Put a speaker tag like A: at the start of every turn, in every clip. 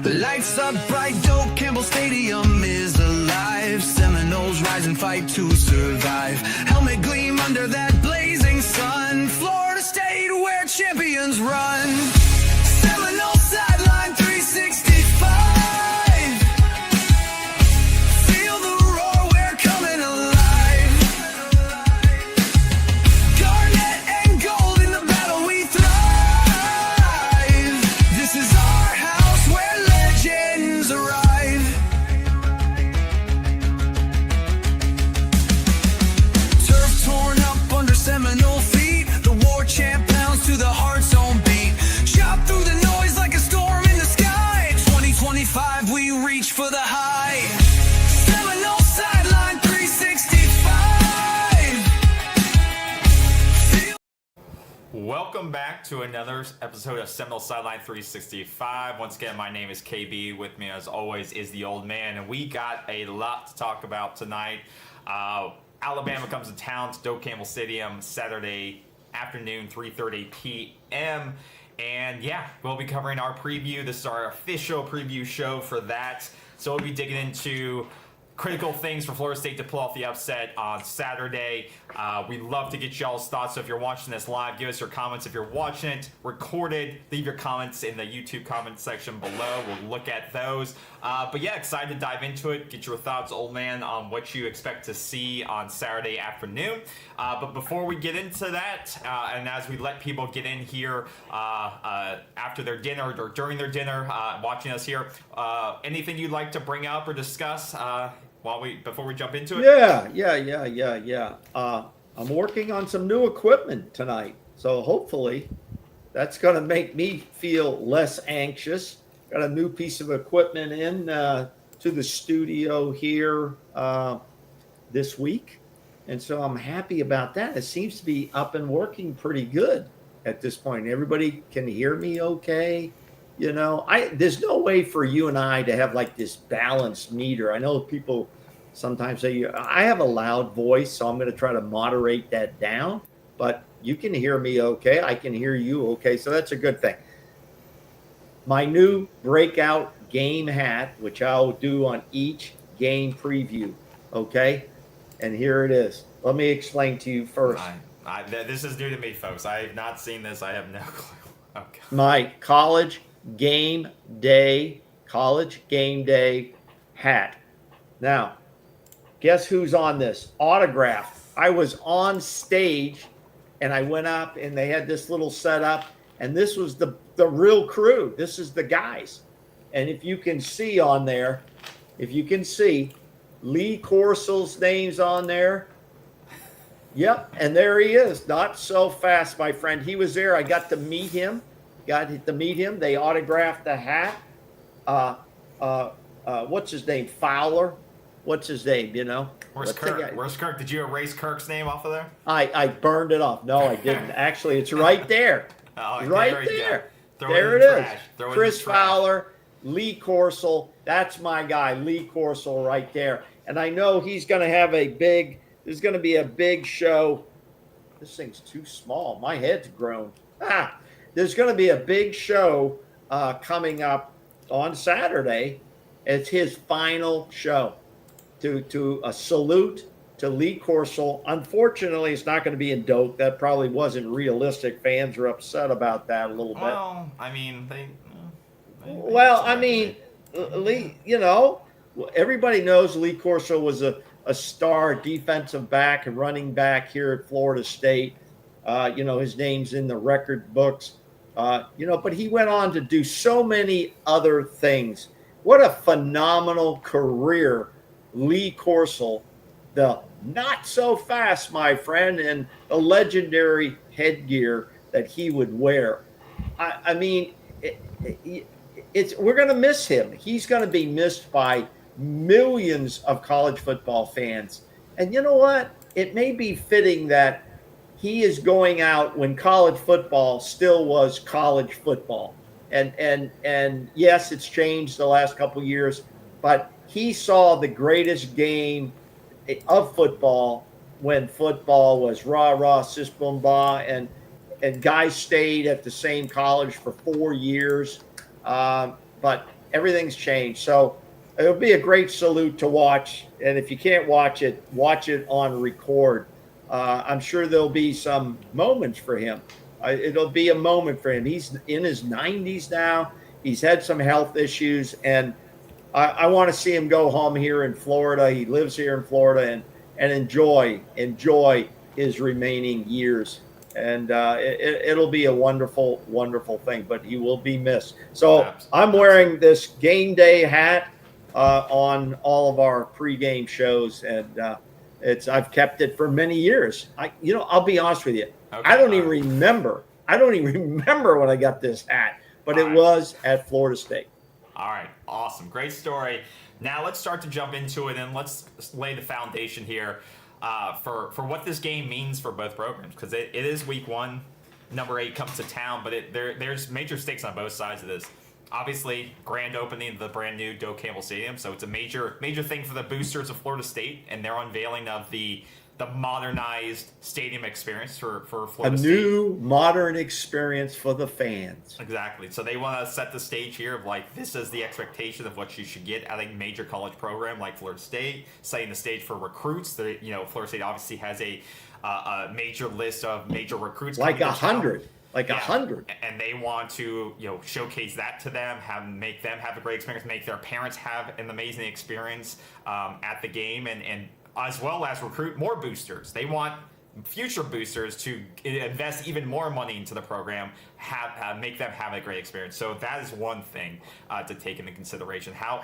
A: Lights up bright, dope, Campbell Stadium is alive. Seminoles rise and fight to survive. Helmet gleam under that blazing sun. Florida State where champions run. Seminole sideline 365. Feel the roar, we're coming alive. Garnet and gold in the battle we thrive. This is our house where legends arrive. Turf torn up under Seminole feet. The war chant pounds to the heart's own beat. Chop through the noise like a storm in the sky. 2025, we reach for the high. Seminole sideline 365.
B: Welcome back to another episode of Seminole Sideline 365. Once again, my name is KB. With me, as always, is the old man, and we got a lot to talk about tonight. Alabama comes to town to Doak Campbell Stadium Saturday afternoon, 3:30 p.m. And yeah, we'll be covering our preview. This is our official preview show for that. So we'll be digging into critical things for Florida State to pull off the upset on Saturday. We'd love to get y'all's thoughts. So if you're watching this live, give us your comments. If you're watching it recorded, leave your comments in the YouTube comment section below. We'll look at those. But yeah, excited to dive into it. Get your thoughts, old man, on what you expect to see on Saturday afternoon. But before we get into that, and as we let people get in here after their dinner or during their dinner, watching us here, anything you'd like to bring up or discuss before we jump into it?
C: Yeah. I'm working on some new equipment tonight, so hopefully that's going to make me feel less anxious. Got a new piece of equipment in to the studio here this week, and so I'm happy about that. It seems to be up and working pretty good at this point. Everybody can hear me okay. You know, there's no way for you and I to have like this balanced meter. I know people sometimes say, I have a loud voice, so I'm going to try to moderate that down, but you can hear me okay. I can hear you okay, so that's a good thing. My new breakout game hat, which I'll do on each game preview, okay? And here it is. Let me explain to you first.
B: This is new to me, folks. I have not seen this. I have no clue. Okay.
C: My college game day hat. Now, guess who's on this? Autograph. I was on stage and I went up and they had this little setup, and this was the real crew. This is the guys. And if you can see on there, Lee Corsel's name's on there. Yep, and there he is. Not so fast, my friend. He was there. I got to meet him. They autographed the hat. What's his name? Fowler. What's his name? You know.
B: Where's Kirk? Where's Kirk? Did you erase Kirk's name off of there?
C: I burned it off. No, I didn't. Actually, it's right there. Right there. There it is. Chris Fowler, Lee Corsel. That's my guy, Lee Corsel, right there. And I know he's going to have there's going to be a big show. This thing's too small. My head's grown. There's going to be a big show coming up on Saturday. It's his final show. To a salute to Lee Corsel. Unfortunately, it's not going to be in Doak. That probably wasn't realistic. Fans are upset about that a little bit.
B: Well, I mean,
C: Lee, you know, everybody knows Lee Corsel was a star defensive back and running back here at Florida State. His name's in the record books. But he went on to do so many other things. What a phenomenal career Lee Corsel, the not so fast, my friend, and the legendary headgear that he would wear. We're going to miss him. He's going to be missed by millions of college football fans. And you know what? It may be fitting that he is going out when college football still was college football. And yes, it's changed the last couple of years, but he saw the greatest game of football when football was rah-rah, sis boom bah, and guys stayed at the same college for 4 years. But Everything's changed. So it'll be a great salute to watch. And if you can't watch it on record. I'm sure there'll be some moments for him. It'll be a moment for him. He's in his 90s now. He's had some health issues, and I want to see him go home here in Florida. He lives here in Florida, and enjoy his remaining years. And it'll be a wonderful, wonderful thing. But he will be missed. So I'm wearing this game day hat on all of our pregame shows, and I've kept it for many years. I'll be honest with you. Okay, I don't even remember when I got this hat, but it was at Florida State.
B: All right, awesome, great story. Now let's start to jump into it, and let's lay the foundation here for what this game means for both programs, because it is week 1. Number 8 comes to town, but there's major stakes on both sides of this. Obviously, grand opening of the brand new Doak Campbell Stadium, so it's a major thing for the boosters of Florida State, and their unveiling of the modernized stadium experience for Florida State. A
C: new modern experience for the fans.
B: Exactly. So they want to set the stage here of like, this is the expectation of what you should get at a major college program like Florida State, setting the stage for recruits. Florida State obviously has a major list of major recruits.
C: Like 100. Like 100.
B: And they want to, showcase that to them, make them have a great experience, make their parents have an amazing experience at the game, and as well as recruit more boosters. They want future boosters to invest even more money into the program, make them have a great experience. So that is one thing to take into consideration. How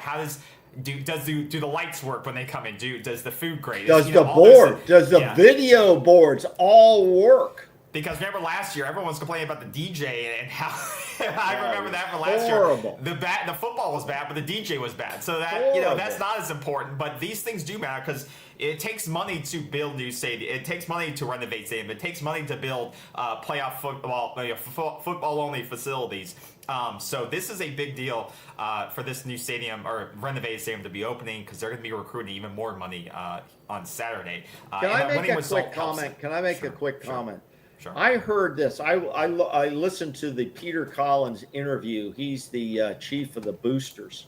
B: do the lights work when they come in? Does the food great?
C: Does the video boards all work?
B: Because remember last year, everyone was complaining about the DJ and how I remember that for last
C: horrible.
B: year. The football was bad, but the DJ was bad. So that that's not as important. But these things do matter because it takes money to build new stadium. It takes money to renovate stadium. It takes money to build playoff football only facilities. So this is a big deal for this new stadium or renovated stadium to be opening, because they're going to be recruiting even more money on Saturday.
C: Can I make a quick comment?
B: Sure.
C: I heard this. I listened to the Peter Collins interview. He's the chief of the boosters.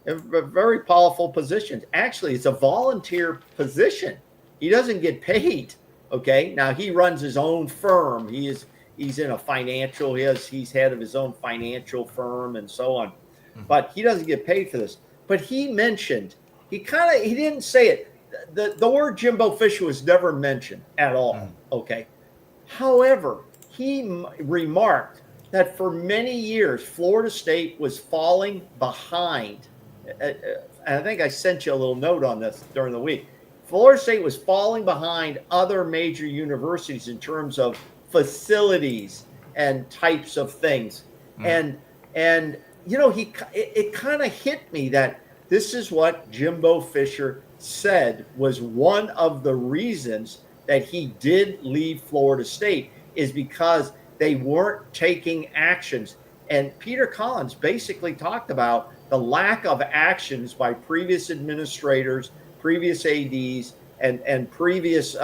C: A very powerful position. Actually, it's a volunteer position. He doesn't get paid. Okay. Now he runs his own firm. He's in a financial. He's head of his own financial firm and so on. Mm-hmm. But he doesn't get paid for this. But he mentioned he didn't say it. The word Jimbo Fisher was never mentioned at all. Mm-hmm. Okay. However, he remarked that for many years, Florida State was falling behind. I think I sent you a little note on this during the week. Florida State was falling behind other major universities in terms of facilities and types of things. Mm. And it kind of hit me that this is what Jimbo Fisher said was one of the reasons that he did leave Florida State, is because they weren't taking actions. And Peter Collins basically talked about the lack of actions by previous administrators, previous ADs, and previous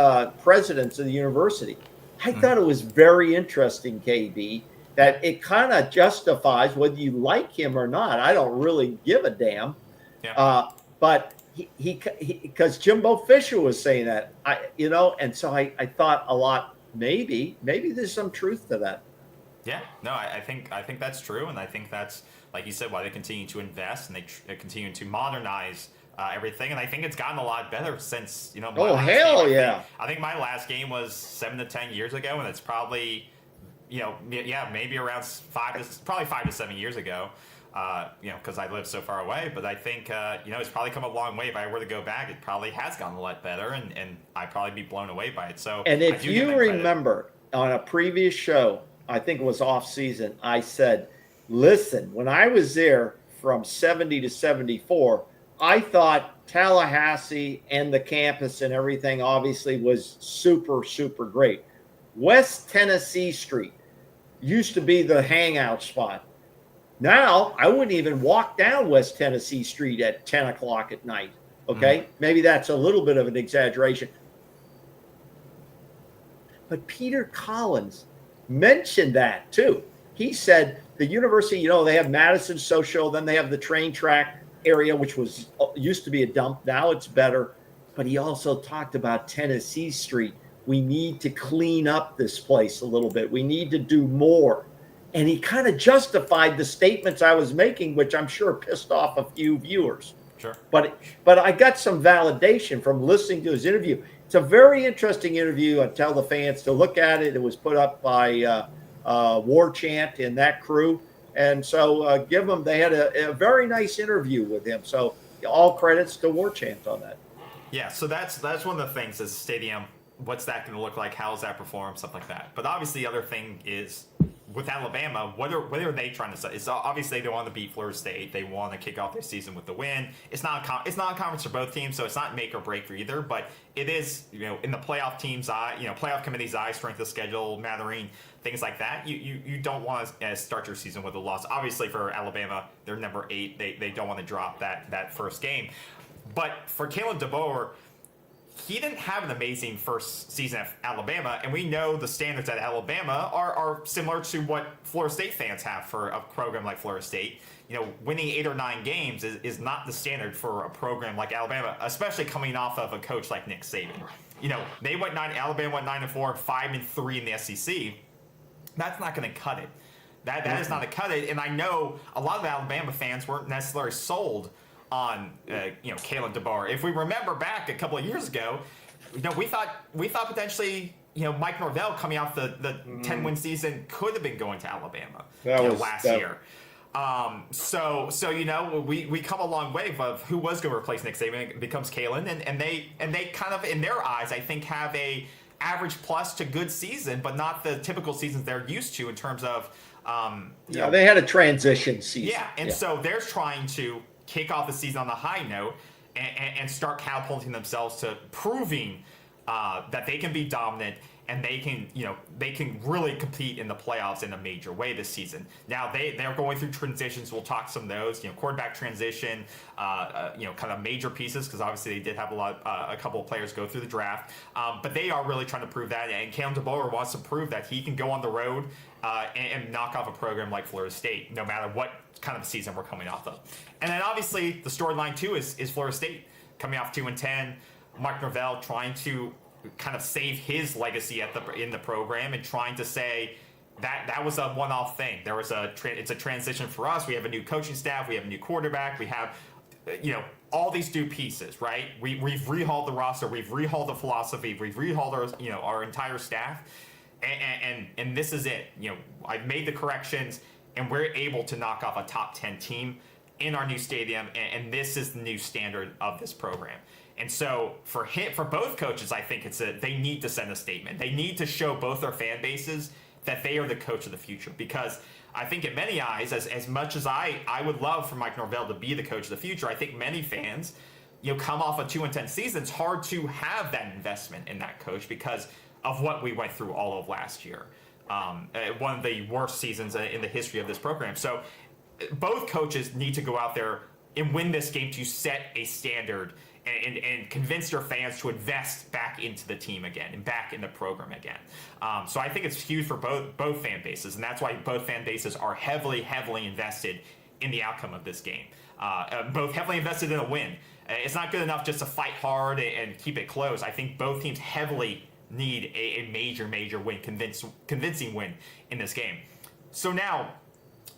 C: presidents of the university. I thought it was very interesting, KB, that it kind of justifies whether you like him or not. I don't really give a damn. Yeah. But he because Jimbo Fisher was saying that, and so I thought a lot, maybe there's some truth to that.
B: Yeah, no, I think that's true, and I think that's, like you said, why they continue to invest and they continue to modernize everything, and I think it's gotten a lot better since I think my last game was 7 to 10 years ago, and it's probably maybe around 5 to 7 years ago. Because I live so far away, but I think, it's probably come a long way. If I were to go back, it probably has gotten a lot better, and I'd probably be blown away by it. So,
C: and if you remember on a previous show, I think it was off season, I said, listen, when I was there from 70 to 74, I thought Tallahassee and the campus and everything obviously was super, super great. West Tennessee Street used to be the hangout spot. Now, I wouldn't even walk down West Tennessee Street at 10 o'clock at night, okay? Mm-hmm. Maybe that's a little bit of an exaggeration. But Peter Collins mentioned that, too. he said the university, they have Madison Social, then they have the train track area, which used to be a dump. Now it's better. But he also talked about Tennessee Street. We need to clean up this place a little bit. We need to do more. And he kind of justified the statements I was making, which I'm sure pissed off a few viewers.
B: Sure.
C: But I got some validation from listening to his interview. It's a very interesting interview. I tell the fans to look at it. It was put up by War Chant and that crew. And so they had a very nice interview with him. So all credits to War Chant on that.
B: Yeah, so that's one of the things is stadium. What's that going to look like? How does that perform? Stuff like that. But obviously, the other thing is with Alabama, what are they trying to say? It's obviously they want to beat Florida State. They want to kick off their season with the win. It's not a conference for both teams, so it's not make or break for either. But it is, in the playoff team's eye, playoff committee's eye, strength of schedule mattering, things like that. You don't want to start your season with a loss. Obviously, for Alabama, they're number 8. They don't want to drop that first game. But for Kalen DeBoer, he didn't have an amazing first season at Alabama, and we know the standards at Alabama are similar to what Florida State fans have for a program like Florida State. Winning 8 or 9 games is not the standard for a program like Alabama, especially coming off of a coach like Nick Saban. Alabama went 9-4, 5-3 in the SEC. That's not going to cut it. That is not to cut it, and I know a lot of Alabama fans weren't necessarily sold on Kalen DeBoer. If we remember back a couple of years ago, we thought potentially Mike Norvell coming off the 10-win season could have been going to Alabama last year. We come a long way of who was going to replace Nick Saban. It becomes Kalen, and they kind of in their eyes I think have a average plus to good season, but not the typical seasons they're used to in terms of
C: they had a transition season.
B: So they're trying to kick off the season on a high note and start catapulting themselves to proving that they can be dominant and they can really compete in the playoffs in a major way this season. Now they're going through transitions. We'll talk some of those. Quarterback transition. Kind of major pieces because obviously they did have a couple of players go through the draft. But they are really trying to prove that. And Kalen DeBoer wants to prove that he can go on the road and knock off a program like Florida State, no matter what kind of season we're coming off of. And then obviously the storyline too is Florida State coming off 2-10. Mark Norvell trying to kind of save his legacy in the program and trying to say that was a one-off thing. It's a transition for us. We have a new coaching staff. We have a new quarterback. We have all these new pieces, right? We've rehauled the roster. We've rehauled the philosophy. We've rehauled our entire staff. And this is it. I've made the corrections, and we're able to knock off a top 10 team in our new stadium, and this is the new standard of this program. And so for both coaches, I think they need to send a statement. They need to show both their fan bases that they are the coach of the future, because I think in many eyes, as much as I would love for Mike Norvell to be the coach of the future, I think many fans, come off a 2-10 season, it's hard to have that investment in that coach because of what we went through all of last year. One of the worst seasons in the history of this program. So both coaches need to go out there and win this game to set a standard and convince their fans to invest back into the team again and back in the program again. So I think it's huge for both fan bases, and that's why both fan bases are heavily invested in the outcome of this game. Both heavily invested in a win. It's not good enough just to fight hard and keep it close. I think both teams heavily need a major win, convincing win in this game. So now,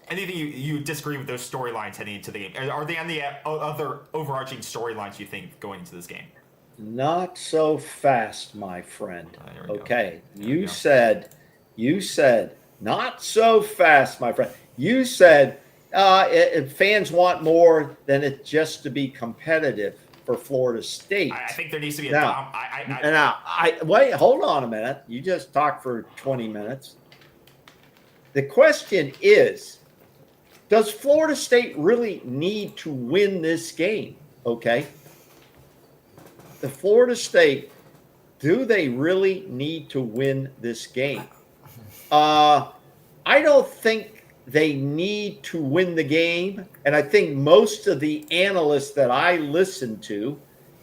B: anything you disagree with those storylines heading into the game? Are there any other overarching storylines you think going into this game?
C: Not so fast, my friend. Okay, you said not so fast, my friend. You said fans want more than it just to be competitive for Florida State.
B: I think there needs to be a
C: wait, hold on a minute. You just talked for 20 minutes. The question is, does Florida State really need to win this game? Okay. The Florida State, do they really need to win this game? I don't think they need to win the game. And I think most of the analysts that I listen to,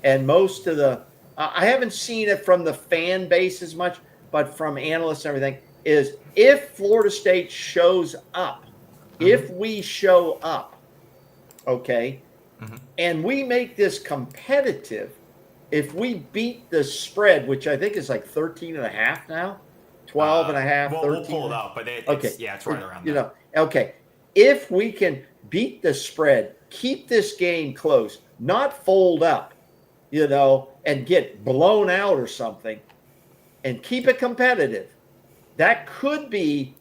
C: and most of I haven't seen it from the fan base as much, but from analysts and everything, is if Florida State shows up, if we show up, okay, and we make this competitive, if we beat the spread, which I think is like 13 and a half now, 12 and a half,
B: We'll
C: 13.
B: pull it up, but
C: Okay.
B: it's right around
C: You
B: there.
C: know, okay. If we can beat the spread, keep this game close, not fold up, and get blown out or something, and keep it competitive, that could be,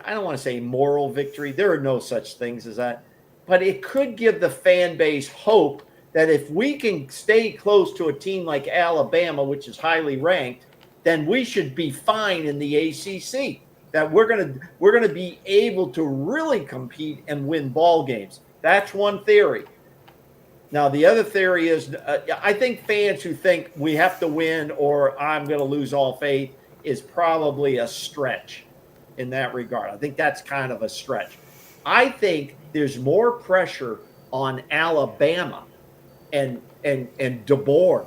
C: I don't want to say moral victory. There are no such things as that. But it could give the fan base hope that if we can stay close to a team like Alabama, which is highly ranked, then we should be fine in the ACC. That we're gonna be able to really compete and win ball games. That's one theory. Now the other theory is, I think fans who think we have to win or I'm going to lose all faith is probably a stretch in that regard. I think that's kind of a stretch. I think there's more pressure on Alabama and DeBoer.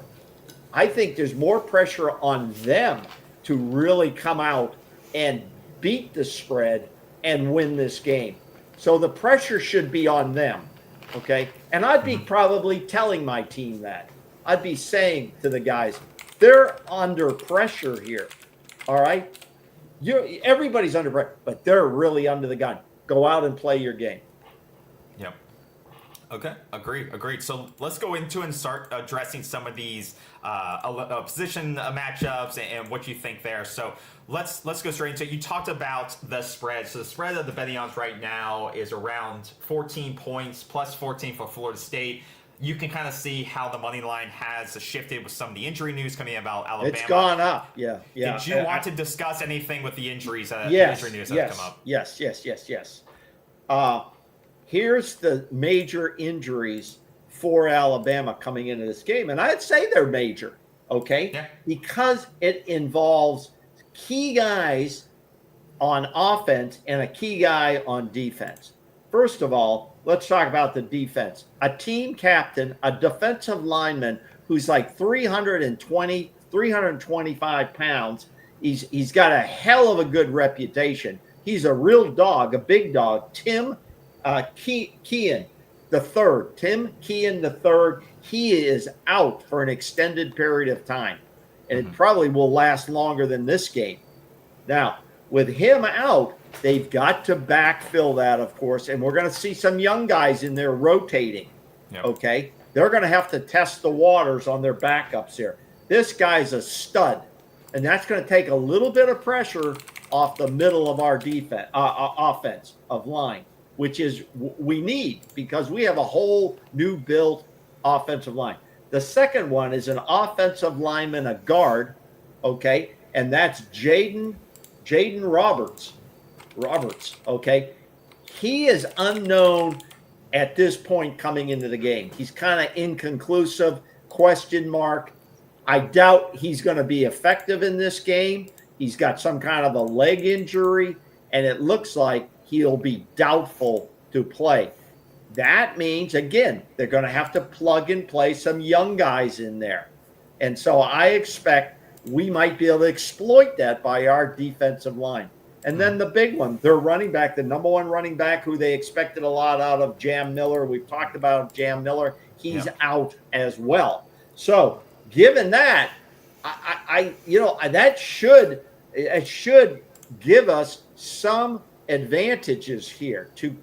C: I think there's more pressure on them to really come out and beat the spread and win this game. So the pressure should be on them, okay? And I'd be probably telling my team that. I'd be saying to the guys, they're under pressure here, all right? Everybody's under pressure, but they're really under the gun. Go out and play your game.
B: Yep. Okay, agreed. So let's go into and start addressing some of these position matchups and what you think there. So let's go straight into it. You talked about the spread. So the spread of the betting odds right now is around 14 points, plus 14 for Florida State. You can kind of see how the money line has shifted with some of the injury news coming about Alabama.
C: It's gone up. Yeah.
B: Did you want to discuss anything with the injuries?
C: Yes.
B: Injury news that have come up?
C: Yes. Here's the major injuries for Alabama coming into this game. And I'd say they're major, okay?
B: Yeah.
C: Because it involves key guys on offense and a key guy on defense. First of all, let's talk about the defense. A team captain, a defensive lineman who's like 325 pounds. He's got a hell of a good reputation. He's a real dog, a big dog. Tim Kean the third. Tim Kean the third. He is out for an extended period of time, and it probably will last longer than this game. Now, with him out, they've got to backfill that, of course, and we're going to see some young guys in there rotating.
B: Yep.
C: Okay, they're going to have to test the waters on their backups here. This guy's a stud, and that's going to take a little bit of pressure off the middle of our defense, offense of line, which is we need because we have a whole new built offensive line. The second one is an offensive lineman, a guard, okay, and that's Jaden Roberts, okay. He is unknown at this point coming into the game. He's kind of inconclusive, question mark. I doubt he's going to be effective in this game. He's got some kind of a leg injury, and it looks like he'll be doubtful to play. That means, again, they're going to have to plug and play some young guys in there. And so I expect we might be able to exploit that by our defensive line. And then the big one, their running back, the number one running back who they expected a lot out of, Jam Miller. We've talked about Jam Miller. He's out as well. So given that, that should give us some advantages here to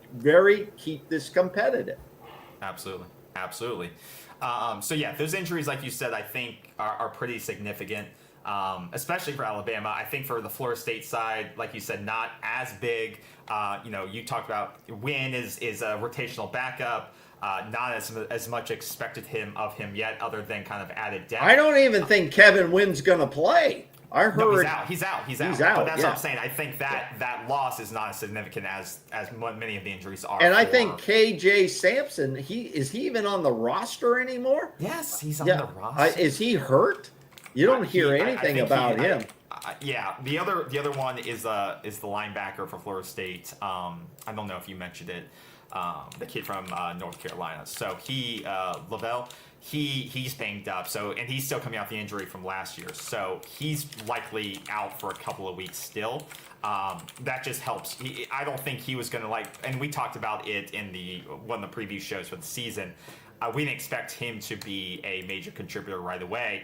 C: keep this competitive.
B: Absolutely. So yeah, those injuries, like you said, I think are pretty significant, especially for Alabama. I think for the Florida State side, like you said, not as big. You talked about Wynn is a rotational backup. Not as much expected of him yet, other than kind of added depth.
C: I don't even think Kevin Wynn's going to play. I heard
B: he's out. But that's what I'm saying. I think that loss is not as significant as many of the injuries are.
C: And I think KJ Sampson, is he even on the roster anymore?
B: Yes, he's on the roster.
C: Is he hurt? You don't hear anything about him.
B: Yeah, the other one is the linebacker for Florida State. I don't know if you mentioned it. the kid from North Carolina. So Lavelle, he's banged up. So, and he's still coming off the injury from last year. So he's likely out for a couple of weeks still. That just helps. I don't think he was going to and we talked about it in one of the preview shows for the season. We didn't expect him to be a major contributor right away.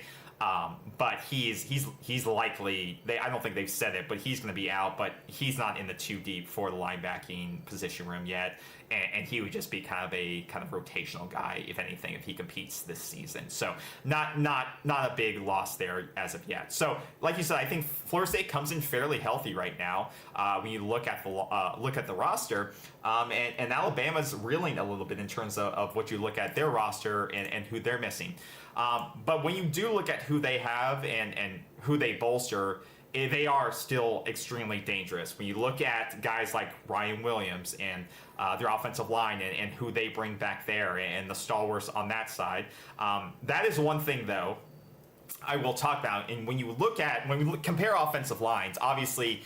B: But he's likely. I don't think they've said it, but he's going to be out. But he's not in the too deep for the linebacking position room yet, and he would just be kind of a rotational guy, if anything, if he competes this season. So not a big loss there as of yet. So like you said, I think Florida State comes in fairly healthy right now when you look at the roster, and Alabama's reeling a little bit in terms of what you look at their roster and who they're missing. But when you do look at who they have and who they bolster, they are still extremely dangerous. When you look at guys like Ryan Williams and their offensive line and who they bring back there and the stalwarts on that side, that is one thing, though, I will talk about. And when we compare offensive lines, obviously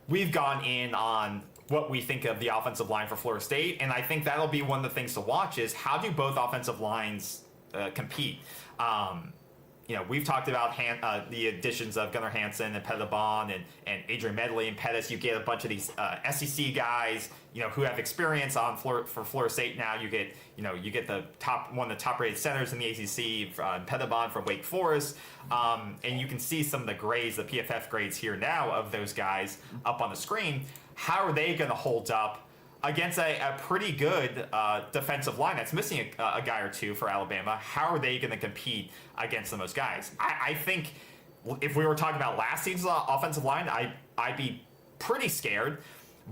B: we've gone in on what we think of the offensive line for Florida State, and I think that'll be one of the things to watch is how do both offensive lines compete. We've talked about the additions of Gunnar Hansen and Pettibon and Adrian Medley and Pettis. You get a bunch of these SEC guys, who have experience for Florida State now. You get one of the top rated centers in the ACC, Pettibon from Wake Forest, and you can see some of the grades, the PFF grades here now of those guys up on the screen. How are they going to hold up against a pretty good defensive line that's missing a guy or two for Alabama? How are they going to compete against those guys? I think if we were talking about last season's offensive line, I'd be pretty scared.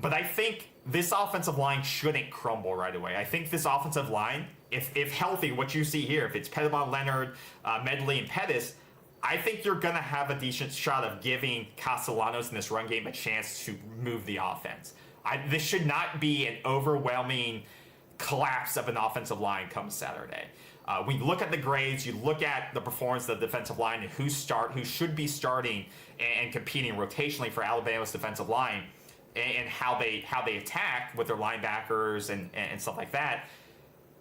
B: But I think this offensive line shouldn't crumble right away. I think this offensive line, if healthy, what you see here, if it's Pettibon, Leonard, Medley, and Pettis, I think you're going to have a decent shot of giving Castellanos in this run game a chance to move the offense. This should not be an overwhelming collapse of an offensive line come Saturday. We look at the grades, you look at the performance of the defensive line and who should be starting and competing rotationally for Alabama's defensive line, and how they attack with their linebackers and stuff like that.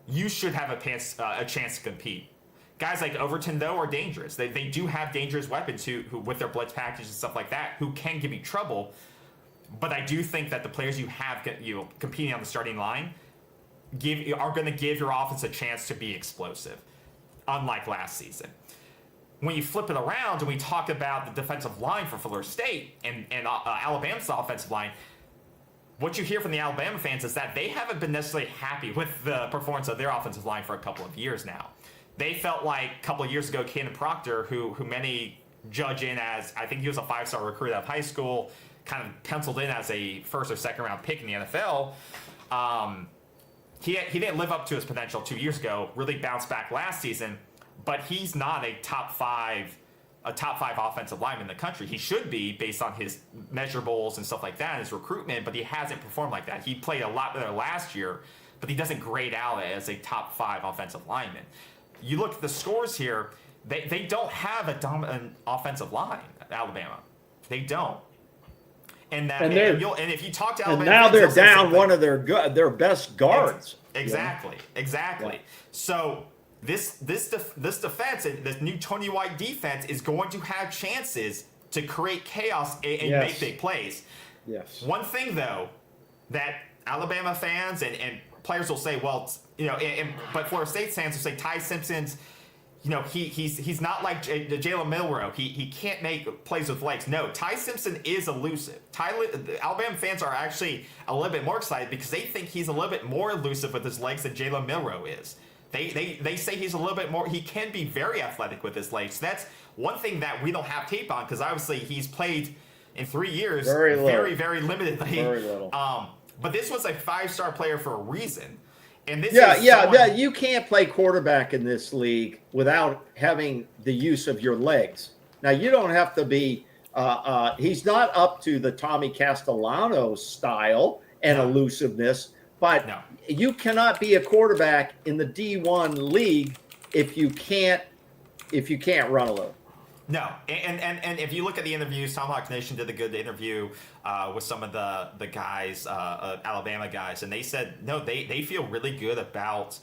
B: You should have a chance to compete. Guys like Overton, though, are dangerous. They do have dangerous weapons who with their blitz packages and stuff like that, who can give you trouble. But I do think that the players you have competing on the starting line are going to give your offense a chance to be explosive, unlike last season. When you flip it around and we talk about the defensive line for Florida State and Alabama's offensive line, what you hear from the Alabama fans is that they haven't been necessarily happy with the performance of their offensive line for a couple of years now. They felt like a couple of years ago, Cannon Proctor, who many judge in as, I think he was a 5-star recruit out of high school, kind of penciled in as a first or second round pick in the NFL. He didn't live up to his potential 2 years ago, really bounced back last season, but he's not a top five offensive lineman in the country. He should be based on his measurables and stuff like that, his recruitment, but he hasn't performed like that. He played a lot better last year, but he doesn't grade out as a top 5 offensive lineman. You look at the scores here, they don't have a dominant offensive line, Alabama. They don't. And if you talk to Alabama,
C: and now they're down one of their best guards.
B: Exactly. Yeah. So this defense, this new Tony White defense, is going to have chances to create chaos and make big plays.
C: Yes.
B: One thing though that Alabama fans and players will say, well, but Florida State fans will say Ty Simpson's. He's not like Jalen Milroe. He can't make plays with legs. No, Ty Simpson is elusive. Alabama fans are actually a little bit more excited because they think he's a little bit more elusive with his legs than Jalen Milroe is. They say he's a little bit more. He can be very athletic with his legs. So that's one thing that we don't have tape on because obviously he's played in 3 years very, very limitedly.
C: Very little.
B: But this was a 5-star player for a reason. And this
C: you can't play quarterback in this league without having the use of your legs. Now, you don't have to be he's not up to the Tommy Castellano style and elusiveness, but you cannot be a quarterback in the D1 league if you can't run a little.
B: No, and if you look at the interviews, Tom Hawk Nation did a good interview with some of the guys, Alabama guys, and they said no, they feel really good about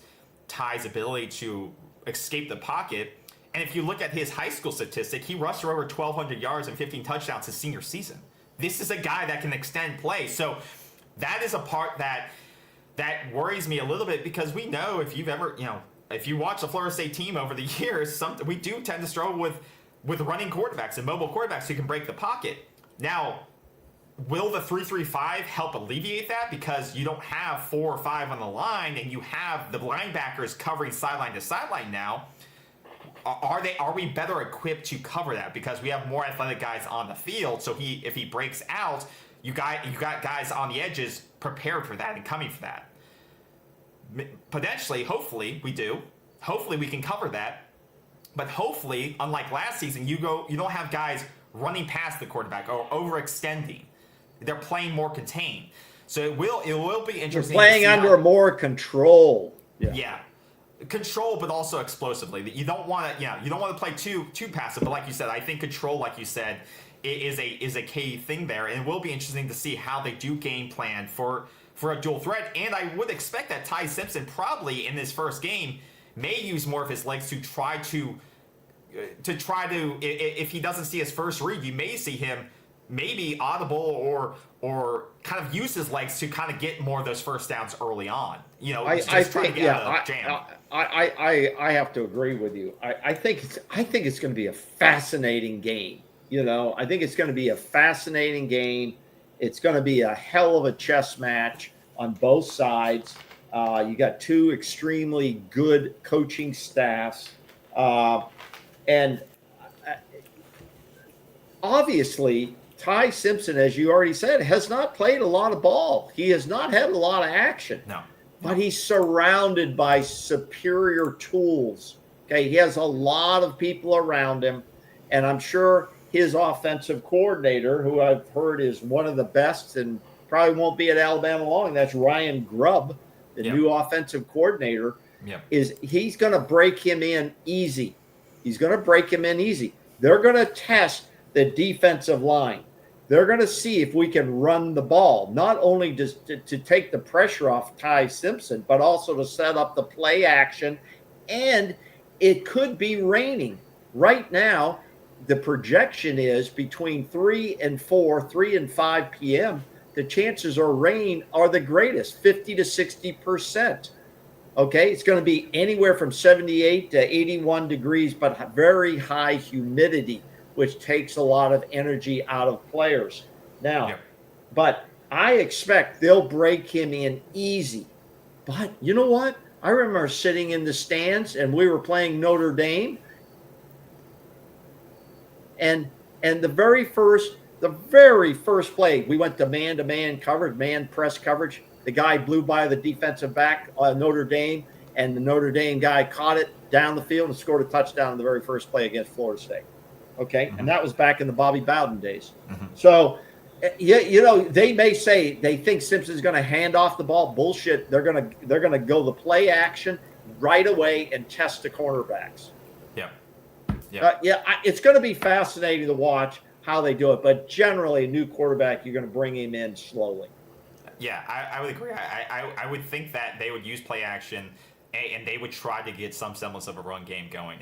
B: Ty's ability to escape the pocket. And if you look at his high school statistic, he rushed for over 1,200 yards and 15 touchdowns his senior season. This is a guy that can extend play. So that is a part that worries me a little bit, because we know if you've ever, if you watch the Florida State team over the years, we do tend to struggle with running quarterbacks and mobile quarterbacks who can break the pocket. Now, will the 3-3-5 help alleviate that, because you don't have 4 or 5 on the line and you have the linebackers covering sideline to sideline now? Are we better equipped to cover that because we have more athletic guys on the field? So if he breaks out, you got guys on the edges prepared for that and coming for that. Potentially, hopefully we do. Hopefully we can cover that. But hopefully, unlike last season, you don't have guys running past the quarterback or overextending. They're playing more contained. So it will be interesting.
C: You're playing under more control.
B: Yeah. Control, but also explosively. You don't want to play too passive. But like you said, I think control, like you said, is a key thing there, and it will be interesting to see how they do game plan for a dual threat. And I would expect that Ty Simpson probably in this first game may use more of his legs to try to if he doesn't see his first read, you may see him maybe audible or kind of use his legs to kind of get more of those first downs early on. I
C: have to agree with you. I think it's going to be a fascinating game. I think it's going to be a fascinating game. It's going to be a hell of a chess match on both sides. You got two extremely good coaching staffs. And obviously, Ty Simpson, as you already said, has not played a lot of ball. He has not had a lot of action.
B: No.
C: But he's surrounded by superior tools. Okay, he has a lot of people around him. And I'm sure his offensive coordinator, who I've heard is one of the best and probably won't be at Alabama long, that's Ryan Grubb, the new offensive coordinator, he's going to break him in easy. He's going to break him in easy. They're going to test the defensive line. They're going to see if we can run the ball, not only just to take the pressure off Ty Simpson, but also to set up the play action. And it could be raining. Right now, the projection is between 3 and 5 p.m., the chances of rain are the greatest, 50 to 60%. Okay, it's going to be anywhere from 78 to 81 degrees, but very high humidity, which takes a lot of energy out of players. Now, but I expect they'll break him in easy. But you know what? I remember sitting in the stands and we were playing Notre Dame. And the very first play, we went to man coverage, man press coverage. The guy blew by the defensive back on Notre Dame, and the Notre Dame guy caught it down the field and scored a touchdown in the very first play against Florida State. Okay, and that was back in the Bobby Bowden days. So, they may say they think Simpson's going to hand off the ball. Bullshit. They're gonna go the play action right away and test the cornerbacks. It's going to be fascinating to watch how they do it. But generally, a new quarterback, you're going to bring him in slowly.
B: Yeah, I would agree. I would think that they would use play action and they would try to get some semblance of a run game going.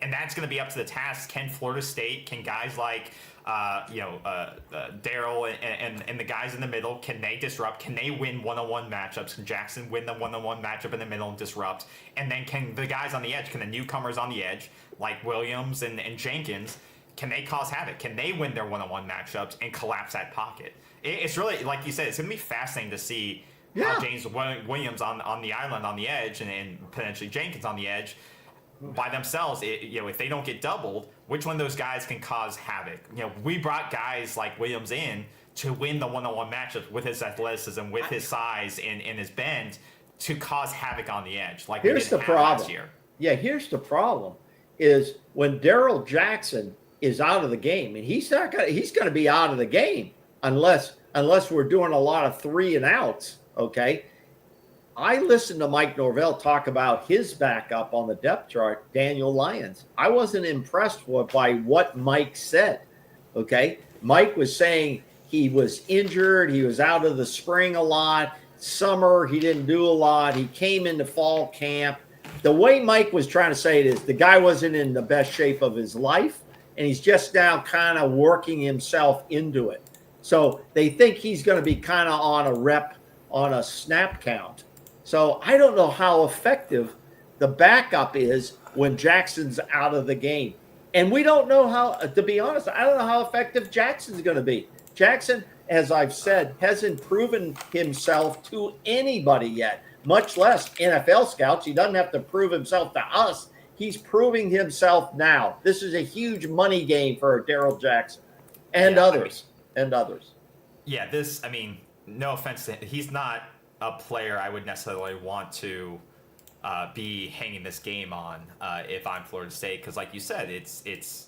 B: And that's going to be up to the task. Can Florida State, can guys like Darryl and the guys in the middle, can they disrupt? Can they win one-on-one matchups? Can Jackson win the one-on-one matchup in the middle and disrupt? And then can the guys on the edge, can the newcomers on the edge, like Williams and Jenkins, can they cause havoc? Can they win their one-on-one matchups and collapse that pocket? It's really, like you said, it's going to be fascinating to see how James Williams on the island on the edge and potentially Jenkins on the edge by themselves, if they don't get doubled, which one of those guys can cause havoc? We brought guys like Williams in to win the one-on-one matchups with his athleticism, with his size and his bend to cause havoc on the edge. Like
C: here's the problem. Last year. Yeah, here's the problem is when Darryl Jackson is out of the game, and he's going to be out of the game unless we're doing a lot of 3 and outs. Okay, I listened to Mike Norvell talk about his backup on the depth chart, Daniel Lyons. I wasn't impressed by what Mike said. Okay. Mike was saying he was injured. He was out of the spring a lot. Summer, he didn't do a lot. He came into fall camp. The way Mike was trying to say it is the guy wasn't in the best shape of his life, and he's just now kind of working himself into it. So they think he's going to be kind of on a snap count. So I don't know how effective the backup is when Jackson's out of the game. And we don't know how, to be honest, I don't know how effective Jackson's going to be. Jackson, as I've said, hasn't proven himself to anybody yet, much less NFL scouts. He doesn't have to prove himself to us. He's proving himself now. This is a huge money game for Darrell Jackson and others.
B: Yeah, no offense to him, he's not a player I would necessarily want to be hanging this game on if I'm Florida State, because like you said, it's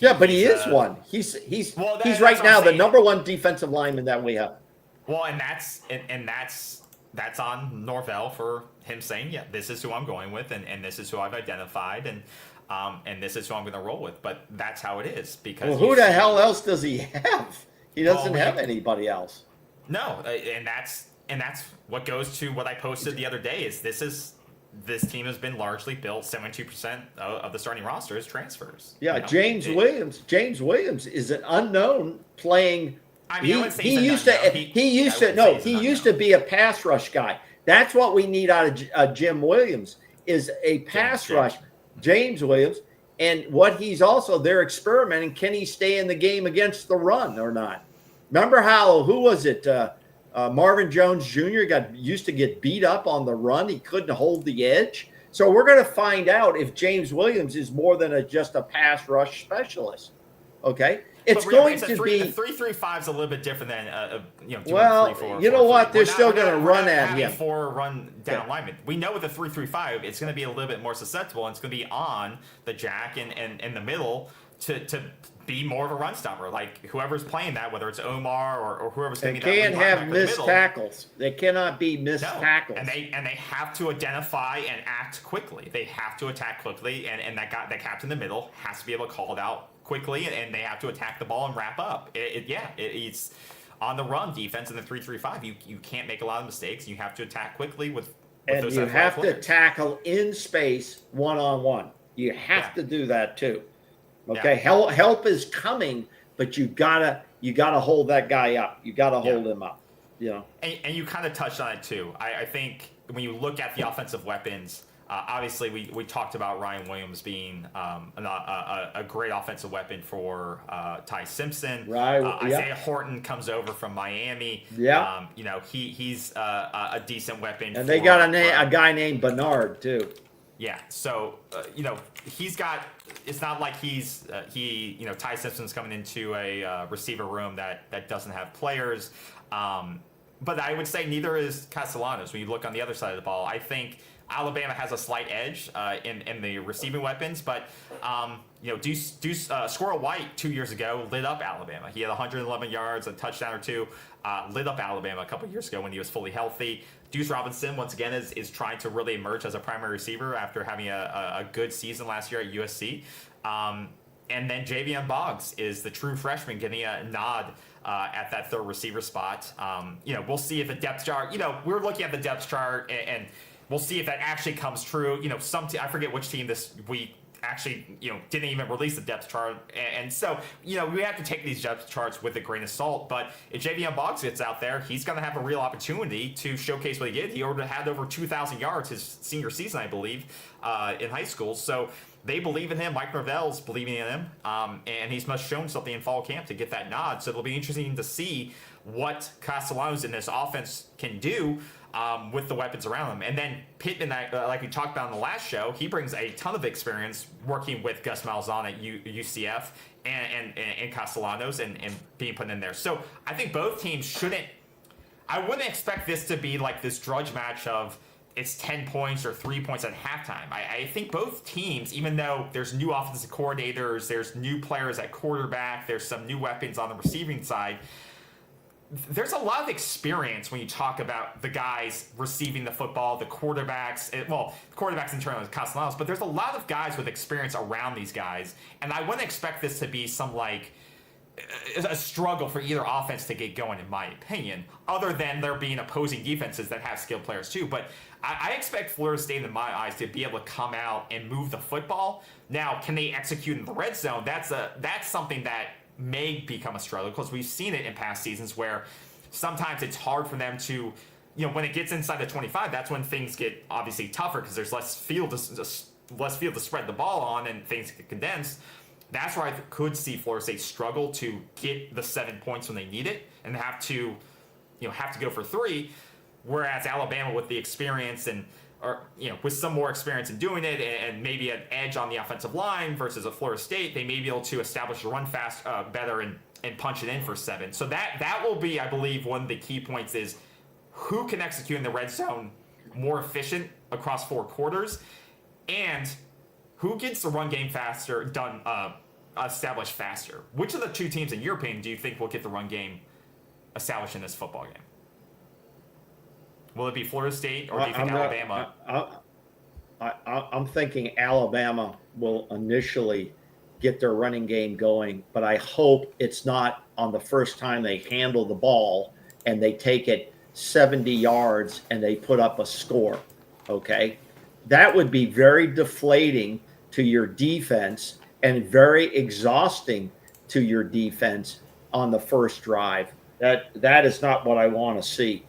C: but he is one. He's right now the number one defensive lineman that we have.
B: Well, and that's on Norvell for him saying, yeah, this is who I'm going with, and this is who I've identified, and this is who I'm going to roll with. But that's how it is, because
C: who the hell else does he have? He doesn't have anybody else.
B: No, and that's what goes to what I posted the other day. Is this team has been largely built 72% of the starting roster is transfers.
C: Yeah, James Williams is an unknown playing. He used to be a pass rush guy. That's what we need out of Jim Williams is a pass rush. James Williams, and what he's also they're experimenting. Can he stay in the game against the run or not? Remember who was it? Marvin Jones Jr. used to get beat up on the run. He couldn't hold the edge. So we're going to find out if James Williams is more than just a pass rush specialist. Okay, it's going to be
B: 3-3-5 is a little bit different than
C: well,
B: 3-4.
C: you know what? They're still going to run at him.
B: 4 run down linemen. We know with the 3-3-5, it's going to be a little bit more susceptible, and it's going to be on the jack and in the middle to be more of a run stopper. Like whoever's playing that, whether it's Omar or whoever's going to be that.
C: They can't have missed tackles. They cannot be missed tackles.
B: And they have to identify and act quickly. They have to attack quickly, and that captain in the middle has to be able to call it out quickly, and they have to attack the ball and wrap up. It's on the run defense in the 3-3-5. You can't make a lot of mistakes. You have to attack quickly with
C: and
B: those
C: you have to
B: players.
C: tackle in space one-on-one. You have to do that too. Okay, help is coming, but you gotta hold that guy up. You gotta hold him up.
B: And you kind of touched on it too. I think when you look at the offensive weapons, obviously we talked about Ryan Williams being a great offensive weapon for Ty Simpson.
C: Right.
B: Isaiah Horton comes over from Miami.
C: Yeah.
B: He's a decent weapon.
C: And they got a guy named Bernard too.
B: Yeah, so he's got. It's not like Ty Simpson's coming into a receiver room that doesn't have players. But I would say neither is Castellanos. When you look on the other side of the ball, I think Alabama has a slight edge in the receiving weapons. But Squirrel White 2 years ago lit up Alabama. He had 111 yards, a touchdown or two, lit up Alabama a couple years ago when he was fully healthy. Deuce Robinson, once again, is trying to really emerge as a primary receiver after having a good season last year at USC. And then Javion Boggs is the true freshman getting a nod at that third receiver spot. We'll see if the depth chart, we're looking at the depth chart and we'll see if that actually comes true. I forget which team this week actually, didn't even release the depth chart. And so, we have to take these depth charts with a grain of salt. But if Javion Boggs gets out there, he's going to have a real opportunity to showcase what he did. He already had over 2,000 yards his senior season, I believe, in high school. So they believe in him. Mike Norvell's believing in him. And he's must shown something in fall camp to get that nod. So it'll be interesting to see what Castellanos in this offense can do with the weapons around him. And then Pittman, like we talked about in the last show, he brings a ton of experience working with Gus Malzahn at UCF and Castellanos and being put in there. So I think both teams I wouldn't expect this to be like this drudge match of it's 10 points or 3 points at halftime. I think both teams, even though there's new offensive coordinators, there's new players at quarterback, there's some new weapons on the receiving side, there's a lot of experience when you talk about the guys receiving the football, the quarterbacks. The quarterbacks in turn is Castellanos, but there's a lot of guys with experience around these guys, and I wouldn't expect this to be some like a struggle for either offense to get going, in my opinion, other than there being opposing defenses that have skilled players too. But I expect Florida State, in my eyes, to be able to come out and move the football. Now, can they execute in the red zone? That's something that may become a struggle, because we've seen it in past seasons where sometimes it's hard for them to, when it gets inside the 25, that's when things get obviously tougher, because there's less field to spread the ball on and things get condensed. That's where I could see Florida State struggle to get the 7 points when they need it and have to go for 3. Whereas Alabama, with the experience with some more experience in doing it and maybe an edge on the offensive line versus a Florida State, they may be able to establish a run fast better and punch it in for 7. So that will be, I believe, one of the key points is who can execute in the red zone more efficient across 4 quarters, and who gets the run game established faster. Which of the 2 teams, in your opinion, do you think will get the run game established in this football game? Will it be Florida State, or do you think Alabama?
C: I'm thinking Alabama will initially get their running game going, but I hope it's not on the first time they handle the ball and they take it 70 yards and they put up a score. Okay, that would be very deflating to your defense and very exhausting to your defense on the first drive. That is not what I want to see.